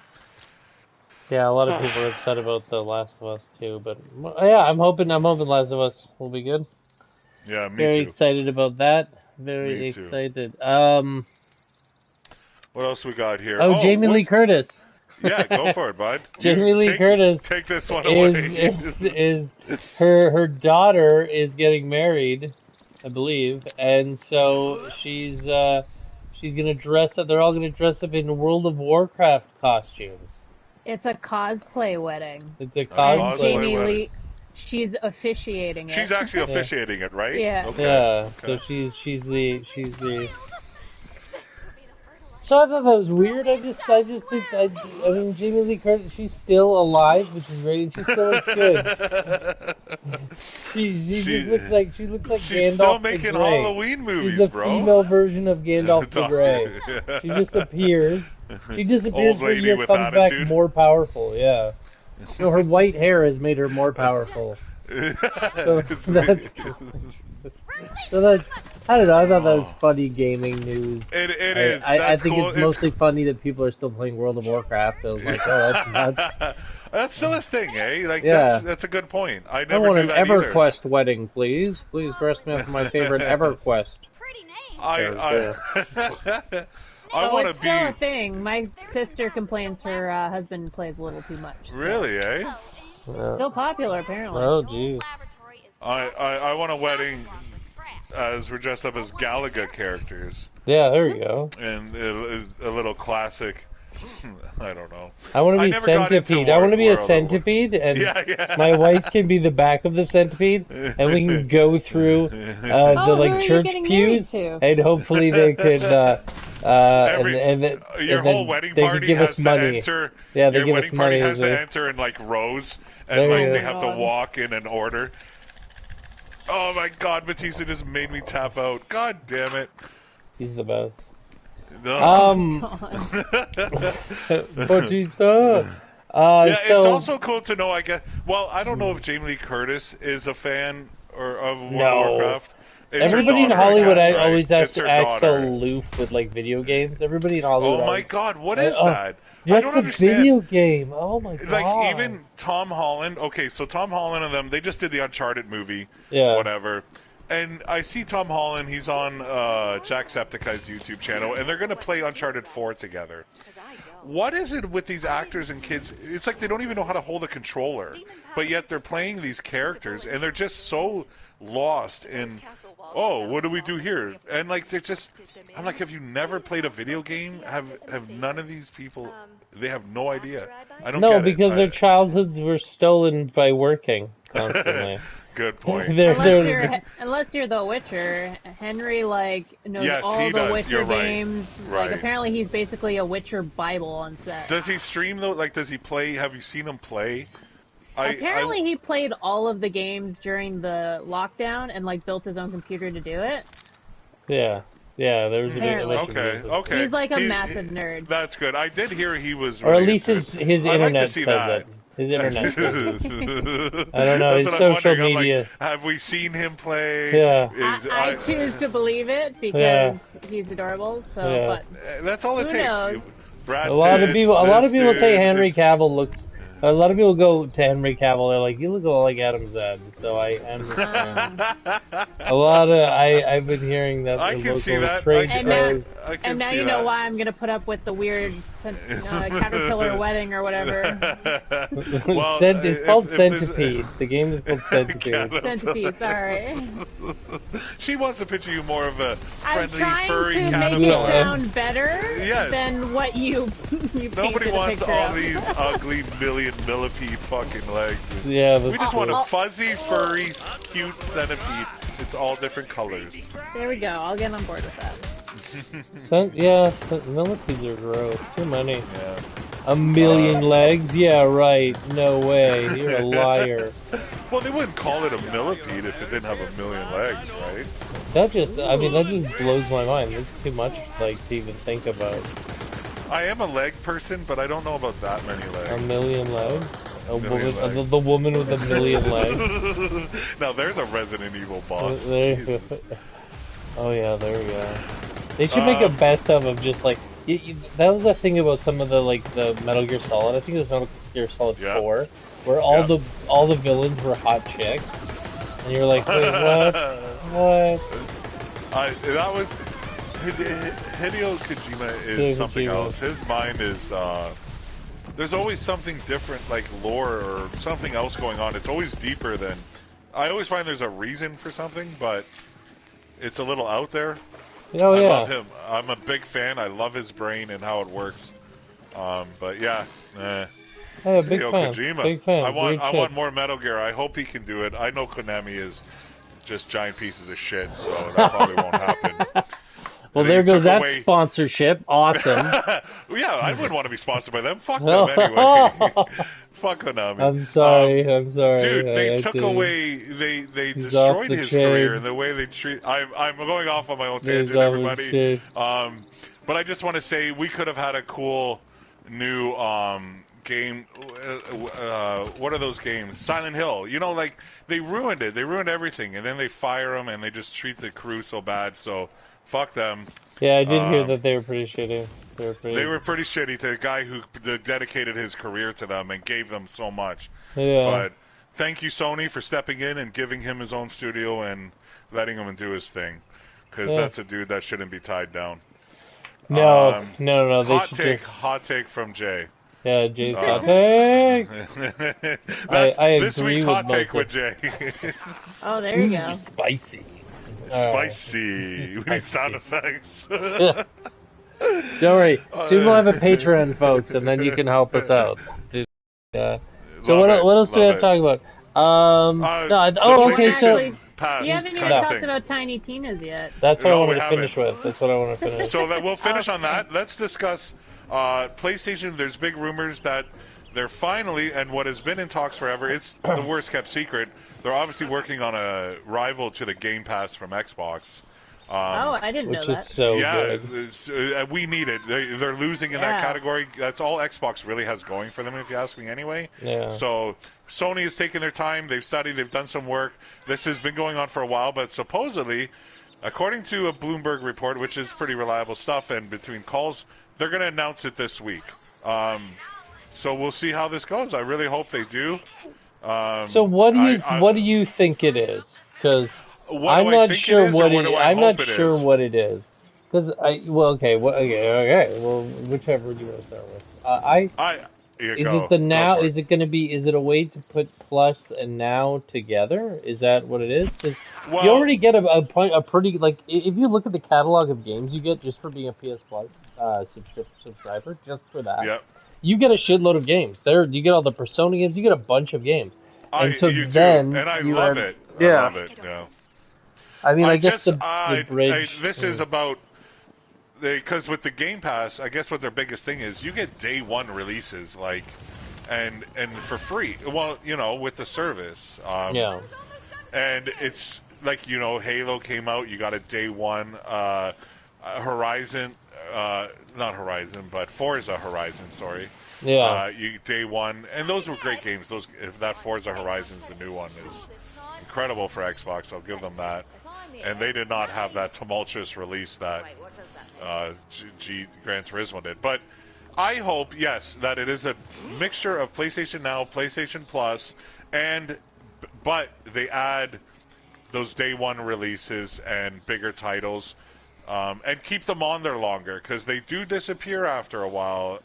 Yeah, a lot of people are upset about The Last of Us too, but I'm hoping Last of Us will be good. Yeah, me Very too. excited about that. Very excited. What else we got here? Oh, Jamie Lee Curtis. Yeah, go for it, bud. Jamie Lee Curtis. Take this one away. Is her daughter is getting married, I believe, and so she's gonna dress up. They're all gonna dress up in World of Warcraft costumes. It's a cosplay wedding. It's a cosplay Jamie wedding. Lee, she's officiating it. She's actually officiating it, right? Yeah. Okay. Yeah. Okay. So she's the. So I thought that was weird. I just think, I mean, Jamie Lee Curtis, she's still alive, which is great, and she still looks good. she just looks like, she's Gandalf still making the Grey. Halloween movies, she's a bro. female version of Gandalf the Grey. She just appears. She disappears for a year, comes back more powerful, yeah. No, her white hair has made her more powerful. So that's, I don't know, I thought that was funny gaming news. It is. I think cool. It's mostly funny that people are still playing World of Warcraft. I was like, oh, that's nuts. That's still a thing, eh? Like, yeah. That's a good point. I never want an EverQuest wedding, please. Please dress me up for my favorite EverQuest. Pretty name. I want to be... still a thing. My sister complains her husband plays a little too much. So. Really, eh? Still popular, apparently. Oh, jeez. I want a wedding as we're dressed up as Galaga characters. Yeah, there we go. And a little classic... I don't know. I want to be Centipede. I want to be a Centipede, and my wife can be the back of the Centipede, and we can go through the church pews, and hopefully they could your whole wedding party has to enter. Yeah, they your give wedding us money. Party has to enter in like rows, and they have to walk in an order. Oh my God, Batista just made me tap out. God damn it. He's the best. Batista. It's also cool to know, I guess. Well, I don't know if Jamie Lee Curtis is a fan of World of Warcraft. Everybody in Hollywood always acts so aloof with like video games. Everybody in Hollywood. Oh my God, what is that? That's a video game. Oh my God. Like even Tom Holland. Okay, so Tom Holland and them, they just did the Uncharted movie. Yeah. Whatever. And I see Tom Holland, he's on Jacksepticeye's YouTube channel, and they're going to play Uncharted 4 together. What is it with these actors and kids? It's like they don't even know how to hold a controller, but yet they're playing these characters, and they're just so lost in, oh, what do we do here? And like, they're just, I'm like, have you never played a video game? Have none of these people, they have no idea. I don't get it. No, because their childhoods were stolen by working constantly. Good point. Unless you're The Witcher, Henry knows all the Witcher games. Right. Like apparently he's basically a Witcher Bible on set. Does he stream though? Like, does he play? Have you seen him play? Apparently he played all of the games during the lockdown and built his own computer to do it. Yeah. There was a bit. Okay. He's like a massive nerd. That's good. I did hear he was. Or at least his internet says that. His internet. I don't know. His social media. Like, have we seen him play? Yeah. I choose to believe it because he's adorable. So, but that's all it takes. Knows? Brad a lot of people say Henry Cavill looks. A lot of people go to Henry Cavill. They're like, you look like Adam Zed. So I understand. I've been hearing that. I can see that. And now you know why I'm gonna put up with the weird caterpillar wedding or whatever. Well, it's called Centipede. The game is called Centipede. Centipede, sorry. She wants to picture you more of a friendly, furry caterpillar. I'm trying to make it sound better than what you Nobody wants all these ugly millipede fucking legs. Yeah, we just want a fuzzy, furry, cute centipede. It's all different colors. There we go. I'll get on board with that. Millipedes are gross. Too many. Yeah. A million legs? Yeah, right. No way. You're a liar. Well, they wouldn't call it a millipede if it didn't have a million legs, right? That just blows my mind. That's too much, to even think about. I am a leg person, but I don't know about that many legs. A million legs? The woman with a million legs. Now there's a Resident Evil boss. Oh yeah, there we go. They should make a best of just that was the thing about some of the Metal Gear Solid. I think it was Metal Gear Solid 4, where all the villains were hot chicks, and you're like, wait, what? That was Hideo Kojima is something else. His mind is there's always something different, like lore or something else going on. It's always deeper than. I always find there's a reason for something, but it's a little out there. I love him. I'm a big fan. I love his brain and how it works. But yeah, big fan. Kojima. Big fan. I want more Metal Gear. I hope he can do it. I know Konami is just giant pieces of shit, so that probably won't happen. Well, there goes that sponsorship. Awesome. Yeah, I wouldn't want to be sponsored by them. Fuck them anyway. Fuck Konami. I'm sorry. Dude, they took away. They destroyed his career and the way they treat. I'm going off on my own tangent, everybody. But I just want to say we could have had a cool new game. What are those games? Silent Hill. You know, like they ruined it. They ruined everything, and then they fire them, and they just treat the crew so bad. So, fuck them. Yeah, I did hear that they were pretty shitty. They were pretty shitty to the guy who dedicated his career to them and gave them so much. Yeah. But thank you, Sony, for stepping in and giving him his own studio and letting him do his thing. Because that's a dude that shouldn't be tied down. No. Hot take from Jay. Yeah, Jay's hot take. I agree this week's hot take with Jay. Oh, there you go. Spicy. Spicy. We need sound effects. Don't worry. Soon we'll have a Patreon, folks, and then you can help us out. So what else do we have to talk about? Okay, so you haven't even talked about Tiny Tina's yet. That's what I want to finish with. So that we'll finish on that. Let's discuss PlayStation. There's big rumors that they're finally, and what has been in talks forever, it's the worst kept secret. They're obviously working on a rival to the Game Pass from Xbox. I didn't know that. Which is so good. We need it. They're losing in that category. That's all Xbox really has going for them, if you ask me anyway. Yeah. So Sony has taken their time. They've studied. They've done some work. This has been going on for a while, but supposedly, according to a Bloomberg report, which is pretty reliable stuff, and between calls, they're going to announce it this week. So we'll see how this goes. I really hope they do. So what do you think it is? Because I'm not sure what it is. Because okay. Well, whichever you want to start with. Is it going to be? Is it a way to put Plus and Now together? Is that what it is? Because you already get a pretty, like, if you look at the catalog of games you get just for being a PS Plus subscriber, just for that. Yep. You get a shitload of games. You get all the Persona games. You get a bunch of games. And so you then do, and I love it. Yeah. I love it. Yeah. I mean, I guess the bridge. This is about because with the Game Pass, I guess what their biggest thing is, you get day one releases, like, and for free. Well, you know, with the service. Yeah. And it's like, you know, Halo came out. You got a day one. Horizon. Not Horizon, but Forza Horizon, sorry. Yeah. You day one, and those were great games. If that Forza Horizon's the new one, is incredible for Xbox. I'll give them that. And they did not have that tumultuous release that Gran Turismo did. But I hope, yes, that it is a mixture of PlayStation Now, PlayStation Plus, but they add those day one releases and bigger titles. And keep them on there longer, because they do disappear after a while.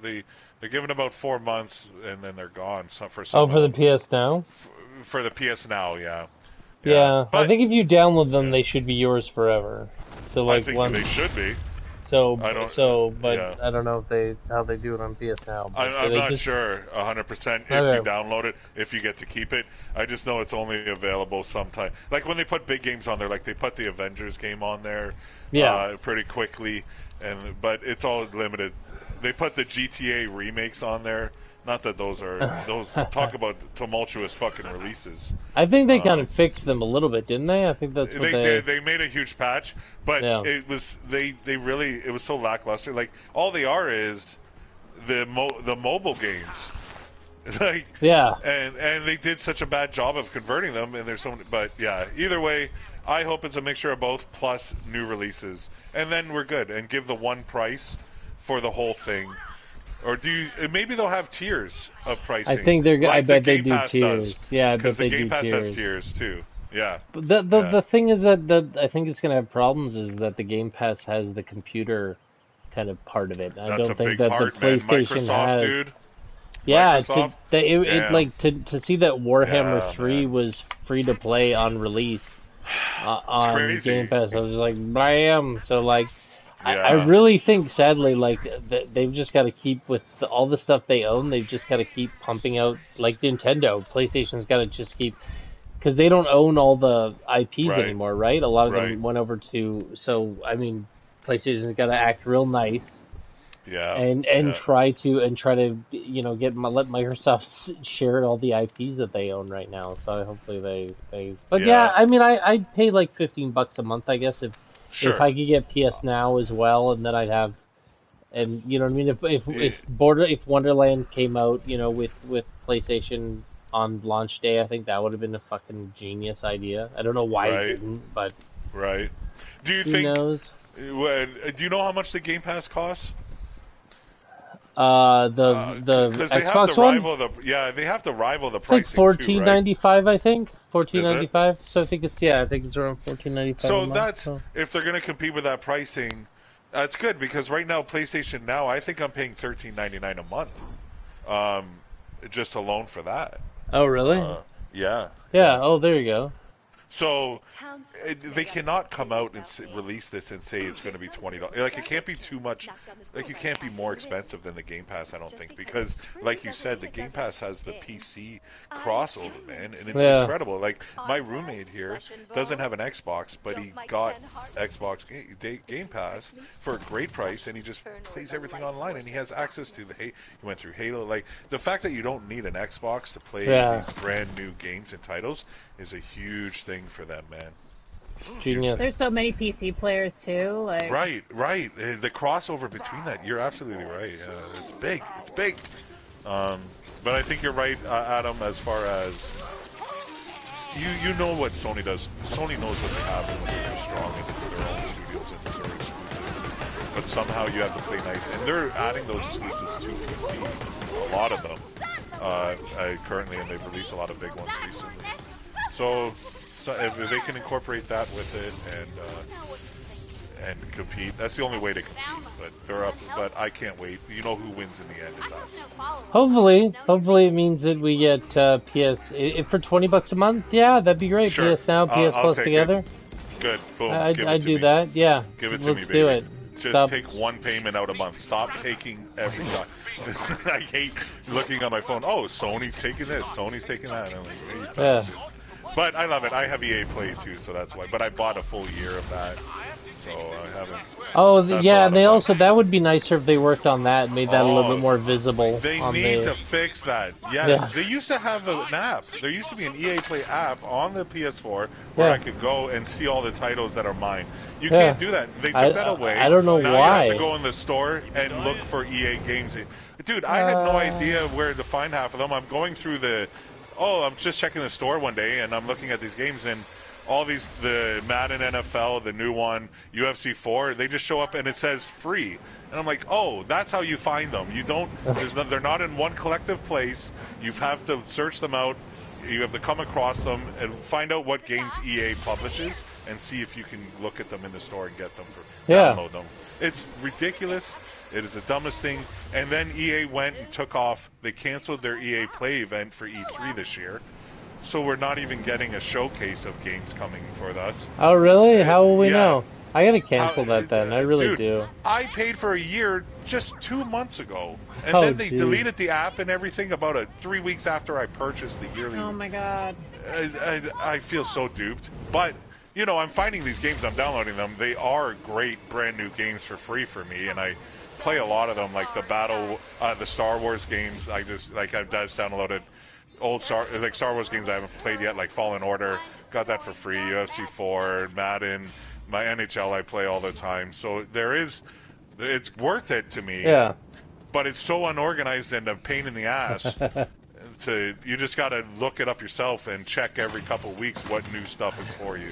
They're given about 4 months, and then they're gone. For the PS Now? For the PS Now, yeah. Yeah, but I think if you download them, they should be yours forever. So, like, I think they should be. I don't know how they do it on PS Now. I'm not sure 100% if you download it, if you get to keep it. I just know it's only available sometime. Like when they put big games on there, like they put the Avengers game on there, pretty quickly, but it's all limited. They put the GTA remakes on there. Not that those talk about tumultuous fucking releases. I think they kind of fixed them a little bit, didn't they? I think that's what they did. They made a huge patch, but it was it was so lackluster. Like all they are is the mobile games. Like and they did such a bad job of converting them, and there's so many, but yeah, either way, I hope it's a mixture of both plus new releases, and then we're good, and give the one price for the whole thing. Or maybe they'll have tiers of pricing. I think I bet they do tiers. Yeah, I bet they do tiers. Because the Game Pass has tiers too. Yeah. But the thing is that I think it's going to have problems is that the Game Pass has the computer kind of part of it. I don't think that the PlayStation has. Dude. Yeah, to see that Warhammer 3 was free to play on release on Game Pass, I was like, bam! So like. Yeah. I really think, sadly, like they've just got to keep with all the stuff they own. They've just got to keep pumping out, like Nintendo. PlayStation's got to just keep, because they don't own all the IPs anymore, right? A lot of them went over to. So I mean, PlayStation's got to act real nice. Yeah. And try to let Microsoft share all the IPs that they own right now. So hopefully they. But yeah, I mean, I'd pay like $15 a month, I guess, if I could get PS Now as well, and then I'd have. And you know what I mean? If Wonderland came out, with PlayStation on launch day, I think that would have been a fucking genius idea. I don't know why it didn't, but do you think? Knows? Do you know how much the Game Pass costs? The Xbox One. They have to rival the pricing. It's like $14.95, I think. $14.95. So I think it's around $14.95. So if they're gonna compete with that pricing. That's good because right now PlayStation Now, I think I'm paying $13.99 a month, just alone for that. Oh really? Yeah. Yeah. Oh, there you go. So they cannot come out and release this and say it's going to be $20. Like it can't be too much. Like you can't be more expensive than the Game Pass. I don't think because, like you said, the Game Pass has the PC crossover, man, and it's incredible. Like my roommate here doesn't have an Xbox, but he got Xbox Game Pass for a great price, and he just plays everything online, and he has access to he went through Halo. Like the fact that you don't need an Xbox to play these brand new games and titles is a huge thing for them, man. Genius. There's so many PC players too, like. Right. The crossover between that, you're absolutely right. It's big. But I think you're right, Adam. As far as you know what Sony does. Sony knows what they have and they're strong in their own studios and their exclusives. But somehow you have to play nice, and they're adding those exclusives to PC. A lot of them currently, and they've released a lot of big ones recently. So if they can incorporate that with it and compete, that's the only way to compete. But they're up. But I can't wait. You know who wins in the end? It's us. Hopefully it means that we get PS for $20 a month. Yeah, that'd be great. Sure. PS Now, PS Plus together. Good. Boom. I'd do that. Yeah. Give it to me, baby. Do it. Just take one payment out a month. Stop taking every time. I hate looking on my phone. Oh, Sony's taking this. Sony's taking that. I'm like, yeah. But I love it. I have EA Play too, so that's why. But I bought a full year of that, so I haven't. Oh, yeah, and they also, that would be nicer if they worked on that and made that a little bit more visible. They need to fix that. Yes, they used to have an app. There used to be an EA Play app on the PS4 where I could go and see all the titles that are mine. You can't do that. They took that away. I don't know now why. You have to go in the store and look for EA games. Dude, I had no idea where to find half of them. I'm going through I'm just checking the store one day, and I'm looking at these games, and all the Madden NFL, the new one, UFC 4, they just show up, and it says free. And I'm like, oh, that's how you find them. You don't, they're not in one collective place. You have to search them out. You have to come across them and find out what games EA publishes and see if you can look at them in the store and get them download them. It's ridiculous. It is the dumbest thing. And then EA went and took off. They canceled their EA Play event for E3 this year. So we're not even getting a showcase of games coming for us. Oh, really? How will we know? I gotta cancel that then. I really do. I paid for a year just 2 months ago. And then they deleted the app and everything about 3 weeks after I purchased the yearly. Oh my god. I feel so duped. But, I'm finding these games, I'm downloading them. They are great brand new games for free for me, and I play a lot of them, like the Star Wars games. I've just downloaded old Star Wars games I haven't played yet, like Fallen Order. Got that for free. UFC 4, Madden, my NHL I play all the time. So it's worth it to me. Yeah. But it's so unorganized and a pain in the ass. You just got to look it up yourself and check every couple weeks what new stuff is for you.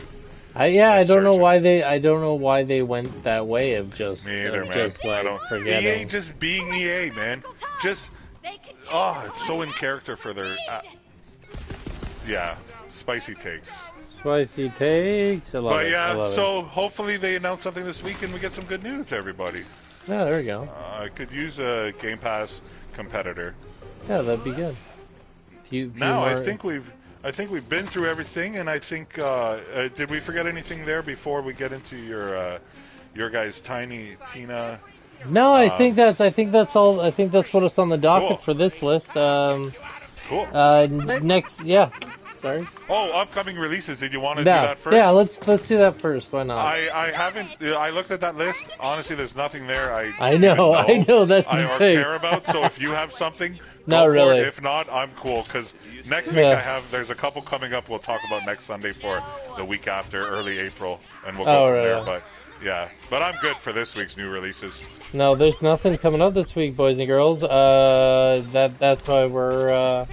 I don't know why they went that way of just me either, man. Forgetting. EA just being EA, man. It's so in character for their spicy takes. Spicy takes. I love it. So hopefully they announce something this week and we get some good news to everybody. Yeah, there we go. I could use a Game Pass competitor. Yeah, that'd be good. I think we've been through everything, and I think did we forget anything there before we get into your guys' Tiny Tina? No, I think that's all. I think that's what is on the docket for this list. Cool. Next, Sorry. Oh, upcoming releases. Did you want to do that first? Yeah, let's do that first. Why not? I haven't. I looked at that list. Honestly, there's nothing there. I know that's the thing. Care about. So if you have something, not go really. For it. If not, I'm cool. Because next week there's a couple coming up. We'll talk about next Sunday for the week after, early April, and we'll go from there. But yeah, but I'm good for this week's new releases. No, there's nothing coming up this week, boys and girls. That's why we're.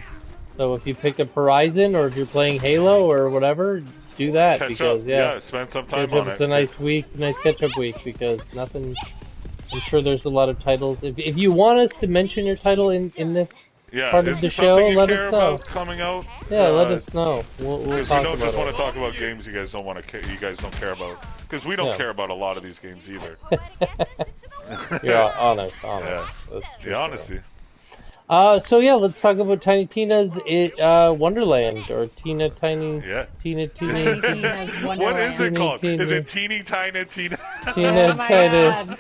So if you picked up Horizon, or if you're playing Halo or whatever, do that spend some time on it. It's a nice week, nice catch-up week, because nothing. I'm sure there's a lot of titles. If you want us to mention your title in this part of the show, let us know. Coming out. Yeah, let us know. We'll talk we don't just want to talk about games you guys don't want to. You guys don't care about. Because we don't care about a lot of these games either. You're honest. Yeah, the honesty. So yeah, let's talk about Tiny Tina's Wonderland, or Tina Tina's Wonderland. What is it called? Is it Teeny Tina? Oh my God.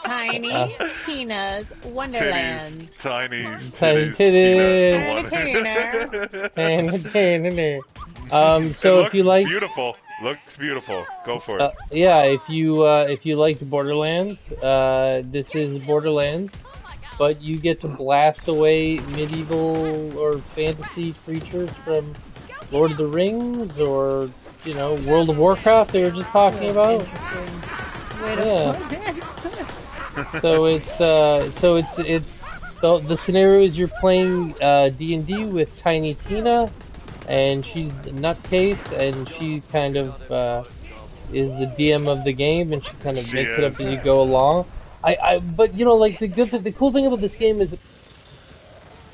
Tiny Tina's Wonderland. Tiny Titties. So if you like, looks beautiful. Go for it. Yeah, if you liked Borderlands, this is Borderlands. But you get to blast away medieval or fantasy creatures from Lord of the Rings, or World of Warcraft. They were just talking about. So the scenario is you're playing D&D with Tiny Tina, and she's the nutcase, and she kind of is the DM of the game, and she kind of makes it up as you go along. But like the cool thing about this game is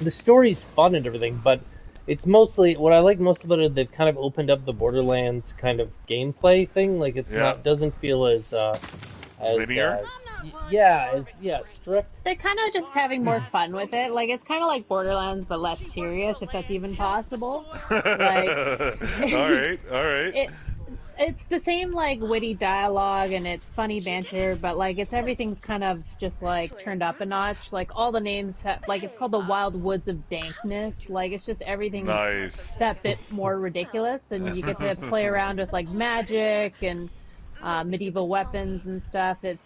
the story's fun and everything, but it's mostly what I like most about it. They've kind of opened up the Borderlands kind of gameplay thing. Like it's doesn't feel as linear. Strict. They're kind of just having more fun with it. Like it's kind of like Borderlands, but less serious, if that's even possible. Like, all right. It's the same, like, witty dialogue, and it's funny banter, but, like, everything's kind of just, like, turned up a notch. Like, all the names like, it's called the Wild Woods of Dankness. Like, it's just everything that bit more ridiculous, and you get to play around with, like, magic and medieval weapons and stuff. It's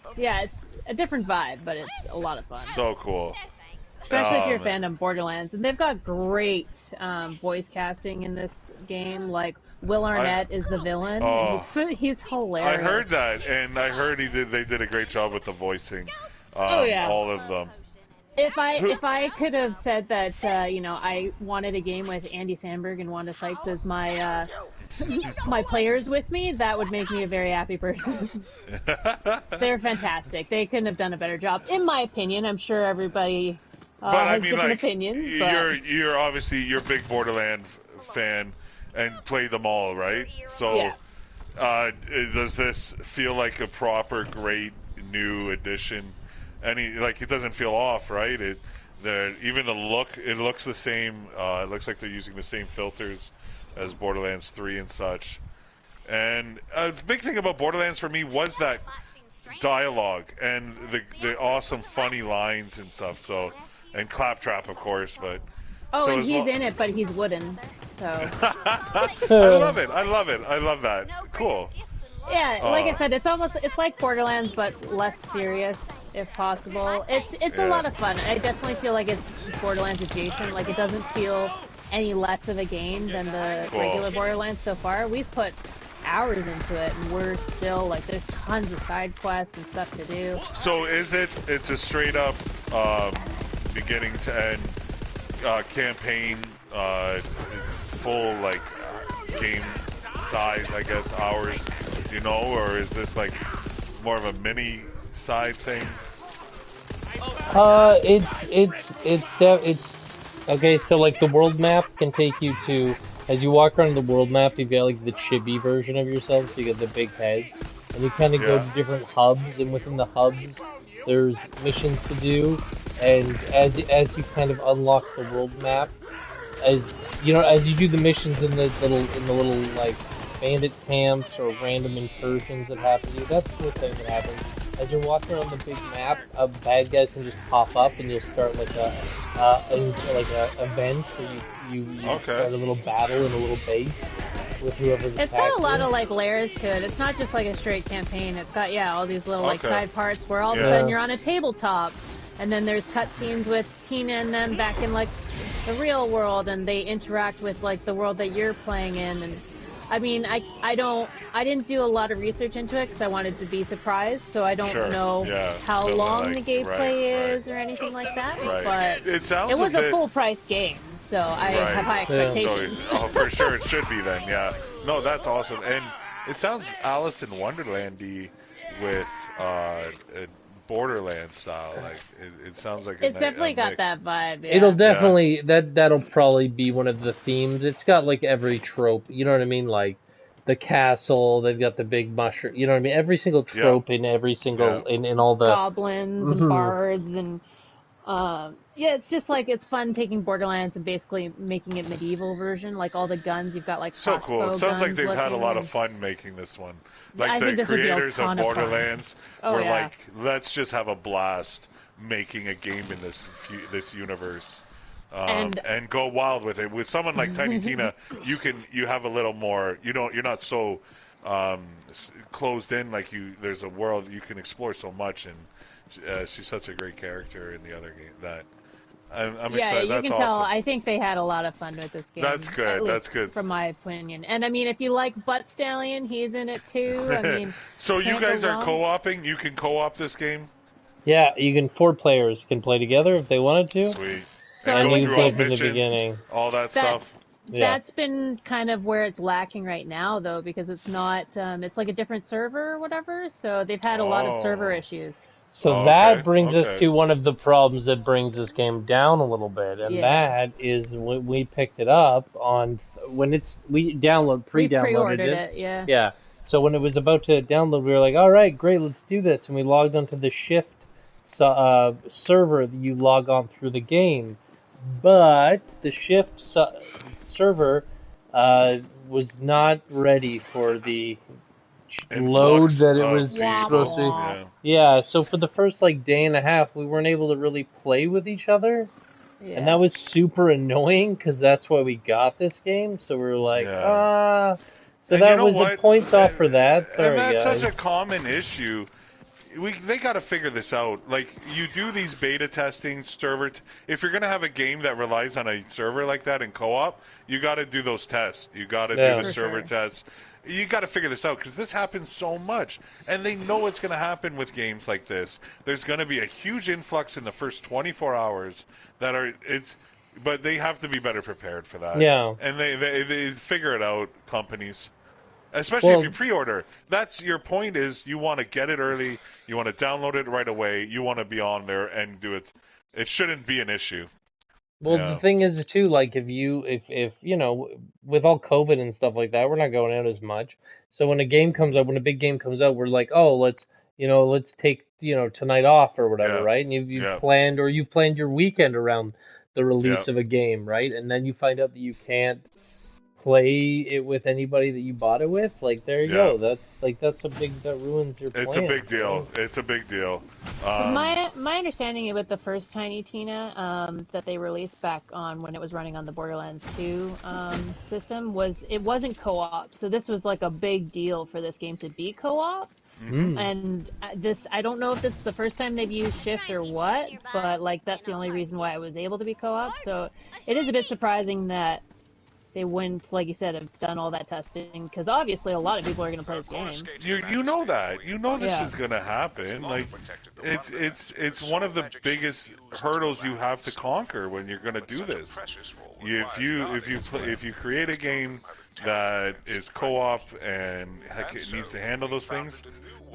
a different vibe, but it's a lot of fun. So cool. Especially if you're a fan of Borderlands. And they've got great voice casting in this game, like... Will Arnett is the villain, and he's hilarious. I heard that, and I heard they did a great job with the voicing. All of them. If I could have said that, I wanted a game with Andy Samberg and Wanda Sykes as my my players with me, that would make me a very happy person. They're fantastic. They couldn't have done a better job, in my opinion. I'm sure everybody has different opinions. But... You're obviously a big Borderlands fan. And play them all, right? So, does this feel like a proper, great new addition? It doesn't feel off, right? Even the look, it looks the same. It looks like they're using the same filters as Borderlands 3 and such. And the big thing about Borderlands for me was that dialogue and the awesome, funny lines and stuff. So, and Claptrap, of course, but. And he's in it, but he's wooden. So. I love it. I love that. Cool. Yeah, like I said, it's like Borderlands, but less serious, if possible. It's a lot of fun. I definitely feel like it's Borderlands adjacent. Like, it doesn't feel any less of a game than the regular Borderlands so far. We've put hours into it, and we're still, like, there's tons of side quests and stuff to do. So it's a straight up beginning to end campaign, full game size, I guess, hours, or is this like more of a mini side thing? It's okay. So like the world map can take you to, as you walk around the world map, you've got like the chibi version of yourself, so you get the big head, and you kind of go to different hubs, and within the hubs there's missions to do. And as you kind of unlock the world map, as you do the missions in the little like bandit camps or random incursions that happen to you, that's the thing that happens. as you're walking around the big map, bad guys can just pop up, and you'll start like a event where you start a little battle in a little base with whoever's It's got a lot of like layers to it. It's not just like a straight campaign. It's got all these little like side parts where all of a sudden you're on a tabletop, and then there's cutscenes with Tina and them back in like the real world, and they interact with like the world that you're playing in. And I mean, I didn't do a lot of research into it because I wanted to be surprised, so I don't know how long the gameplay is or anything like that. But it was a full price game. So I have high expectations. So, for sure it should be then, yeah. No, that's awesome. And it sounds Alice in Wonderland-y with Borderlands style. Like it sounds like it's definitely got that vibe. Yeah. It'll definitely that'll probably be one of the themes. It's got like every trope. You know what I mean? Like the castle. They've got the big mushroom. You know what I mean? Every single trope in every single in all the goblins and bards and. It's just like it's fun taking Borderlands and basically making it medieval version. Like all the guns, you've got like so cool. It sounds like they've had a lot of fun making this one. Like the creators of Borderlands were like, let's just have a blast making a game in this universe, and go wild with it. With someone like Tiny Tina, you have a little more. You're not so closed in. Like there's a world you can explore so much, and she's such a great character in the other game that. I'm excited. Yeah, you That's can awesome. tell. I think they had a lot of fun with this game. That's good. That's good. From my opinion. And I mean, if you like Butt Stallion, he's in it too. I mean, so you guys are co-oping? You can co-op this game? Yeah, you can. 4 players can play together if they wanted to. Sweet. And you can play from the beginning. All that stuff. That's been kind of where it's lacking right now, though, because it's not. It's like a different server or whatever. So they've had a lot of server issues. So that brings us to one of the problems that brings this game down a little bit, and that is when we picked it up on we pre-downloaded it. Yeah. So when it was about to download, we were like, "All right, great, let's do this," and we logged onto the Shift server that you log on through the game, but the Shift server was not ready for the load that it was supposed to. Yeah, so for the first day and a half, we weren't able to really play with each other, and that was super annoying because that's why we got this game. So we were like, So and that was a points off for that. Sorry, and that's guys. such a common issue. They got to figure this out. Like, you do these beta testing if you're going to have a game that relies on a server like that in co-op, you got to do those tests. You got to do the server tests. You got to figure this out because this happens so much, and they know it's going to happen with games like this. There's going to be a huge influx in the first 24 hours but they have to be better prepared for that. Yeah, and they figure it out, companies. Especially if you pre-order. That's your point is you want to get it early, you want to download it right away, you want to be on there and do it. It shouldn't be an issue. Well, the thing is too, like if you know, with all COVID and stuff like that, we're not going out as much. So when a big game comes out, we're like, oh, let's take tonight off or whatever, right? And you've planned your weekend around the release of a game, right? And then you find out that you can't play it with anybody that you bought it with. Like, there you go. That ruins your plan. It's a big deal. It's a big deal. My understanding with the first Tiny Tina that they released back on when it was running on the Borderlands 2 system was it wasn't co-op. So this was like a big deal for this game to be co-op. Mm-hmm. And I don't know if this is the first time they've used Shift or what, but like that's the only reason why it was able to be co-op. So it is a bit surprising that they wouldn't, like you said, have done all that testing, because obviously a lot of people are going to play this game. You know that. You know this is going to happen. Like, it's one of the biggest hurdles you have to conquer when you're going to do this. If you create a game that is co-op and it needs to handle those things,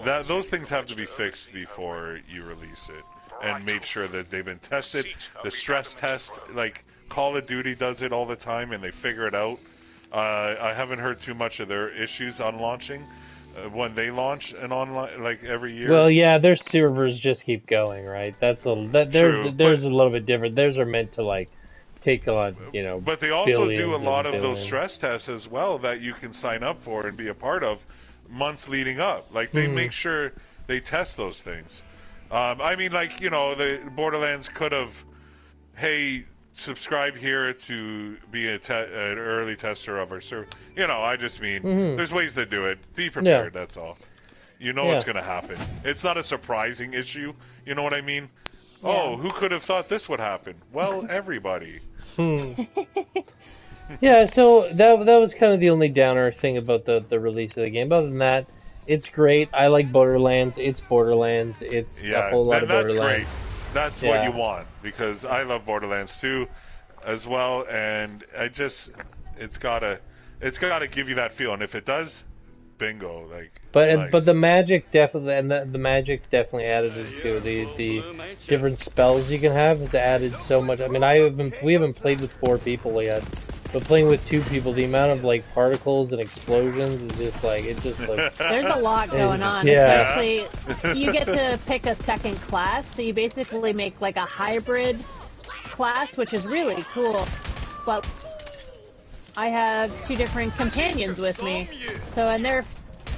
those things have to be fixed before you release it and made sure that they've been tested. The stress test, like Call of Duty does it all the time, and they figure it out. I haven't heard too much of their issues on launching when they launch an online, like every year. Well, yeah, their servers just keep going, right? That's a little. There's a little bit different. Theirs are meant to like take on, But they also do a lot of those stress tests as well that you can sign up for and be a part of months leading up. Like they make sure They test those things. I mean, like, you know, the Borderlands could have, hey, subscribe here to be an early tester of our server. You know, I just mean, there's ways to do it. Be prepared, that's all. You know what's going to happen. It's not a surprising issue. You know what I mean? Yeah. Oh, who could have thought this would happen? Well, everybody. Yeah, so that was kind of the only downer thing about the release of the game. Other than that, it's great. I like Borderlands. It's Borderlands. It's a whole lot of Borderlands. Great. That's what you want, because I love Borderlands 2 as well, and it's gotta give you that feel, and if it does, bingo, like. But the magic definitely, and the magic's definitely added to the different spells you can have has added so much. I mean, we haven't played with 4 people yet, but playing with 2 people, the amount of like particles and explosions is just like there's a lot going on. Yeah. Especially you get to pick a second class, so you basically make like a hybrid class, which is really cool. But I have 2 different companions with me, and they're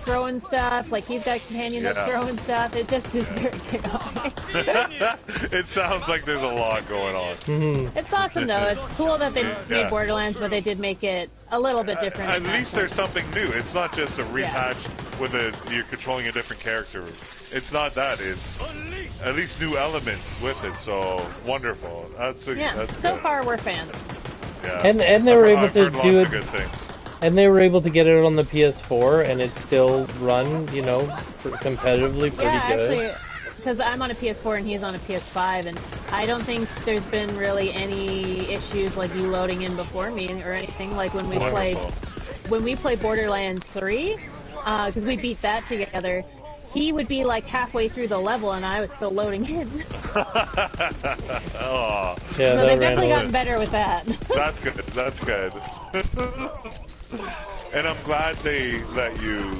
throwing stuff, like he's got a companion that's throwing stuff. It just is very chaotic. It sounds like there's a lot going on. It's awesome though. It's cool that they made Borderlands, but they did make it a little bit different. At least there's something new. It's not just a repatch with you're controlling a different character. It's not that. It's at least new elements with it. So wonderful. That's so good. far we're fans. Yeah. And they were able to do it. Good things. And they were able to get it on the PS4, and it still run, you know, competitively pretty good. Yeah, actually, because I'm on a PS4 and he's on a PS5, and I don't think there's been really any issues like you loading in before me or anything. Like when we played Borderlands 3, because we beat that together. He would be like halfway through the level, and I was still loading in. Oh. Yeah, so they've definitely gotten better with that. That's good. That's good. And I'm glad they let you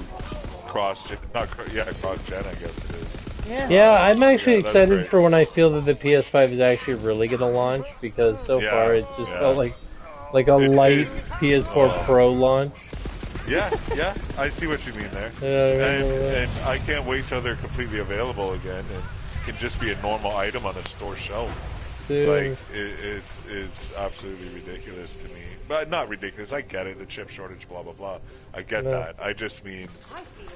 cross-gen, cross-gen, I guess it is. Yeah, I'm actually excited for when I feel that the PS5 is actually really going to launch, because so far it just felt like a light PS4 Pro launch. Yeah, I see what you mean there. And I can't wait till they're completely available again and can just be a normal item on a store shelf. Like, it's absolutely ridiculous to me. But not ridiculous, I get it, the chip shortage, blah, blah, blah. I get that. I just mean,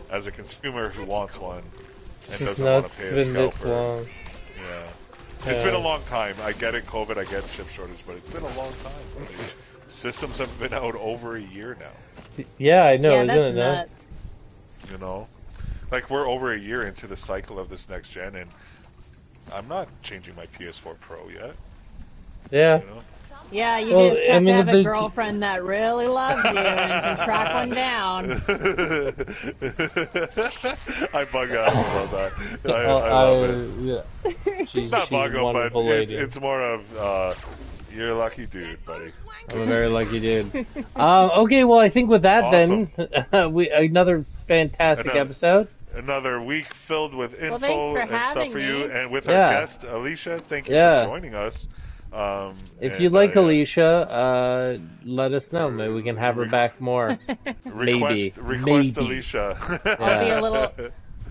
as a consumer who wants one and doesn't want to pay a scalper. It's been a long time. I get it, COVID, I get chip shortage, but it's been a long time. Systems have been out over a year now. Yeah, I know, that's isn't it? Nuts. You know? Like, we're over a year into the cycle of this next gen, and I'm not changing my PS4 Pro yet. Yeah. You know? Yeah, you just have to have a girlfriend that really loves you and can track one down. I bug out about that. I love it. Yeah. She's not bug out, but lady. it's more of, you're a lucky dude, buddy. I'm a very lucky dude. Okay, well, I think with that then, another fantastic episode. Another week filled with info and stuff for you, and with our guest, Alicia. Thank you for joining us. If you like Alicia, let us know. Maybe we can have her back more. Request Alicia. I'll be a little.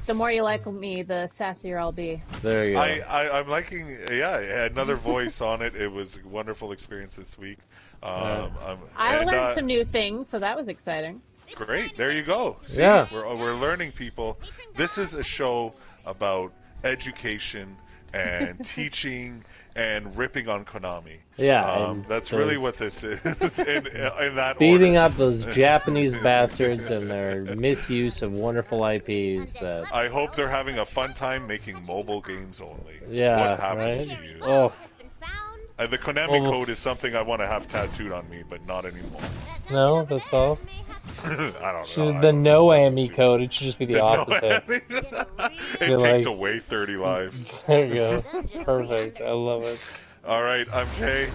The more you like me, the sassier I'll be. There you go. I'm liking, another voice on it. It was a wonderful experience this week. I learned some new things, so that was exciting. Great, there you go. See, we're learning, people. This is a show about education and teaching and ripping on Konami. Yeah, that's really what this is. in that beating order. up those Japanese bastards and their misuse of wonderful IPs. I hope they're having a fun time making mobile games only. Yeah, what happens to you? Oh. The Konami code is something I want to have tattooed on me, but not anymore. No, that's all. I don't know. The no-AMI code, it should just be the opposite. It takes away 30 lives. There you go. Perfect. I love it. All right, I'm Jay.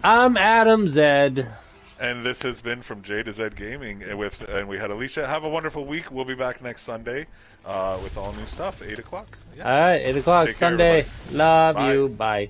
I'm Adam Zed. And this has been From J to Z Gaming, and we had Alicia. Have a wonderful week. We'll be back next Sunday with all new stuff, 8 o'clock. Yeah. All right, 8 o'clock, Sunday. Love you. Bye.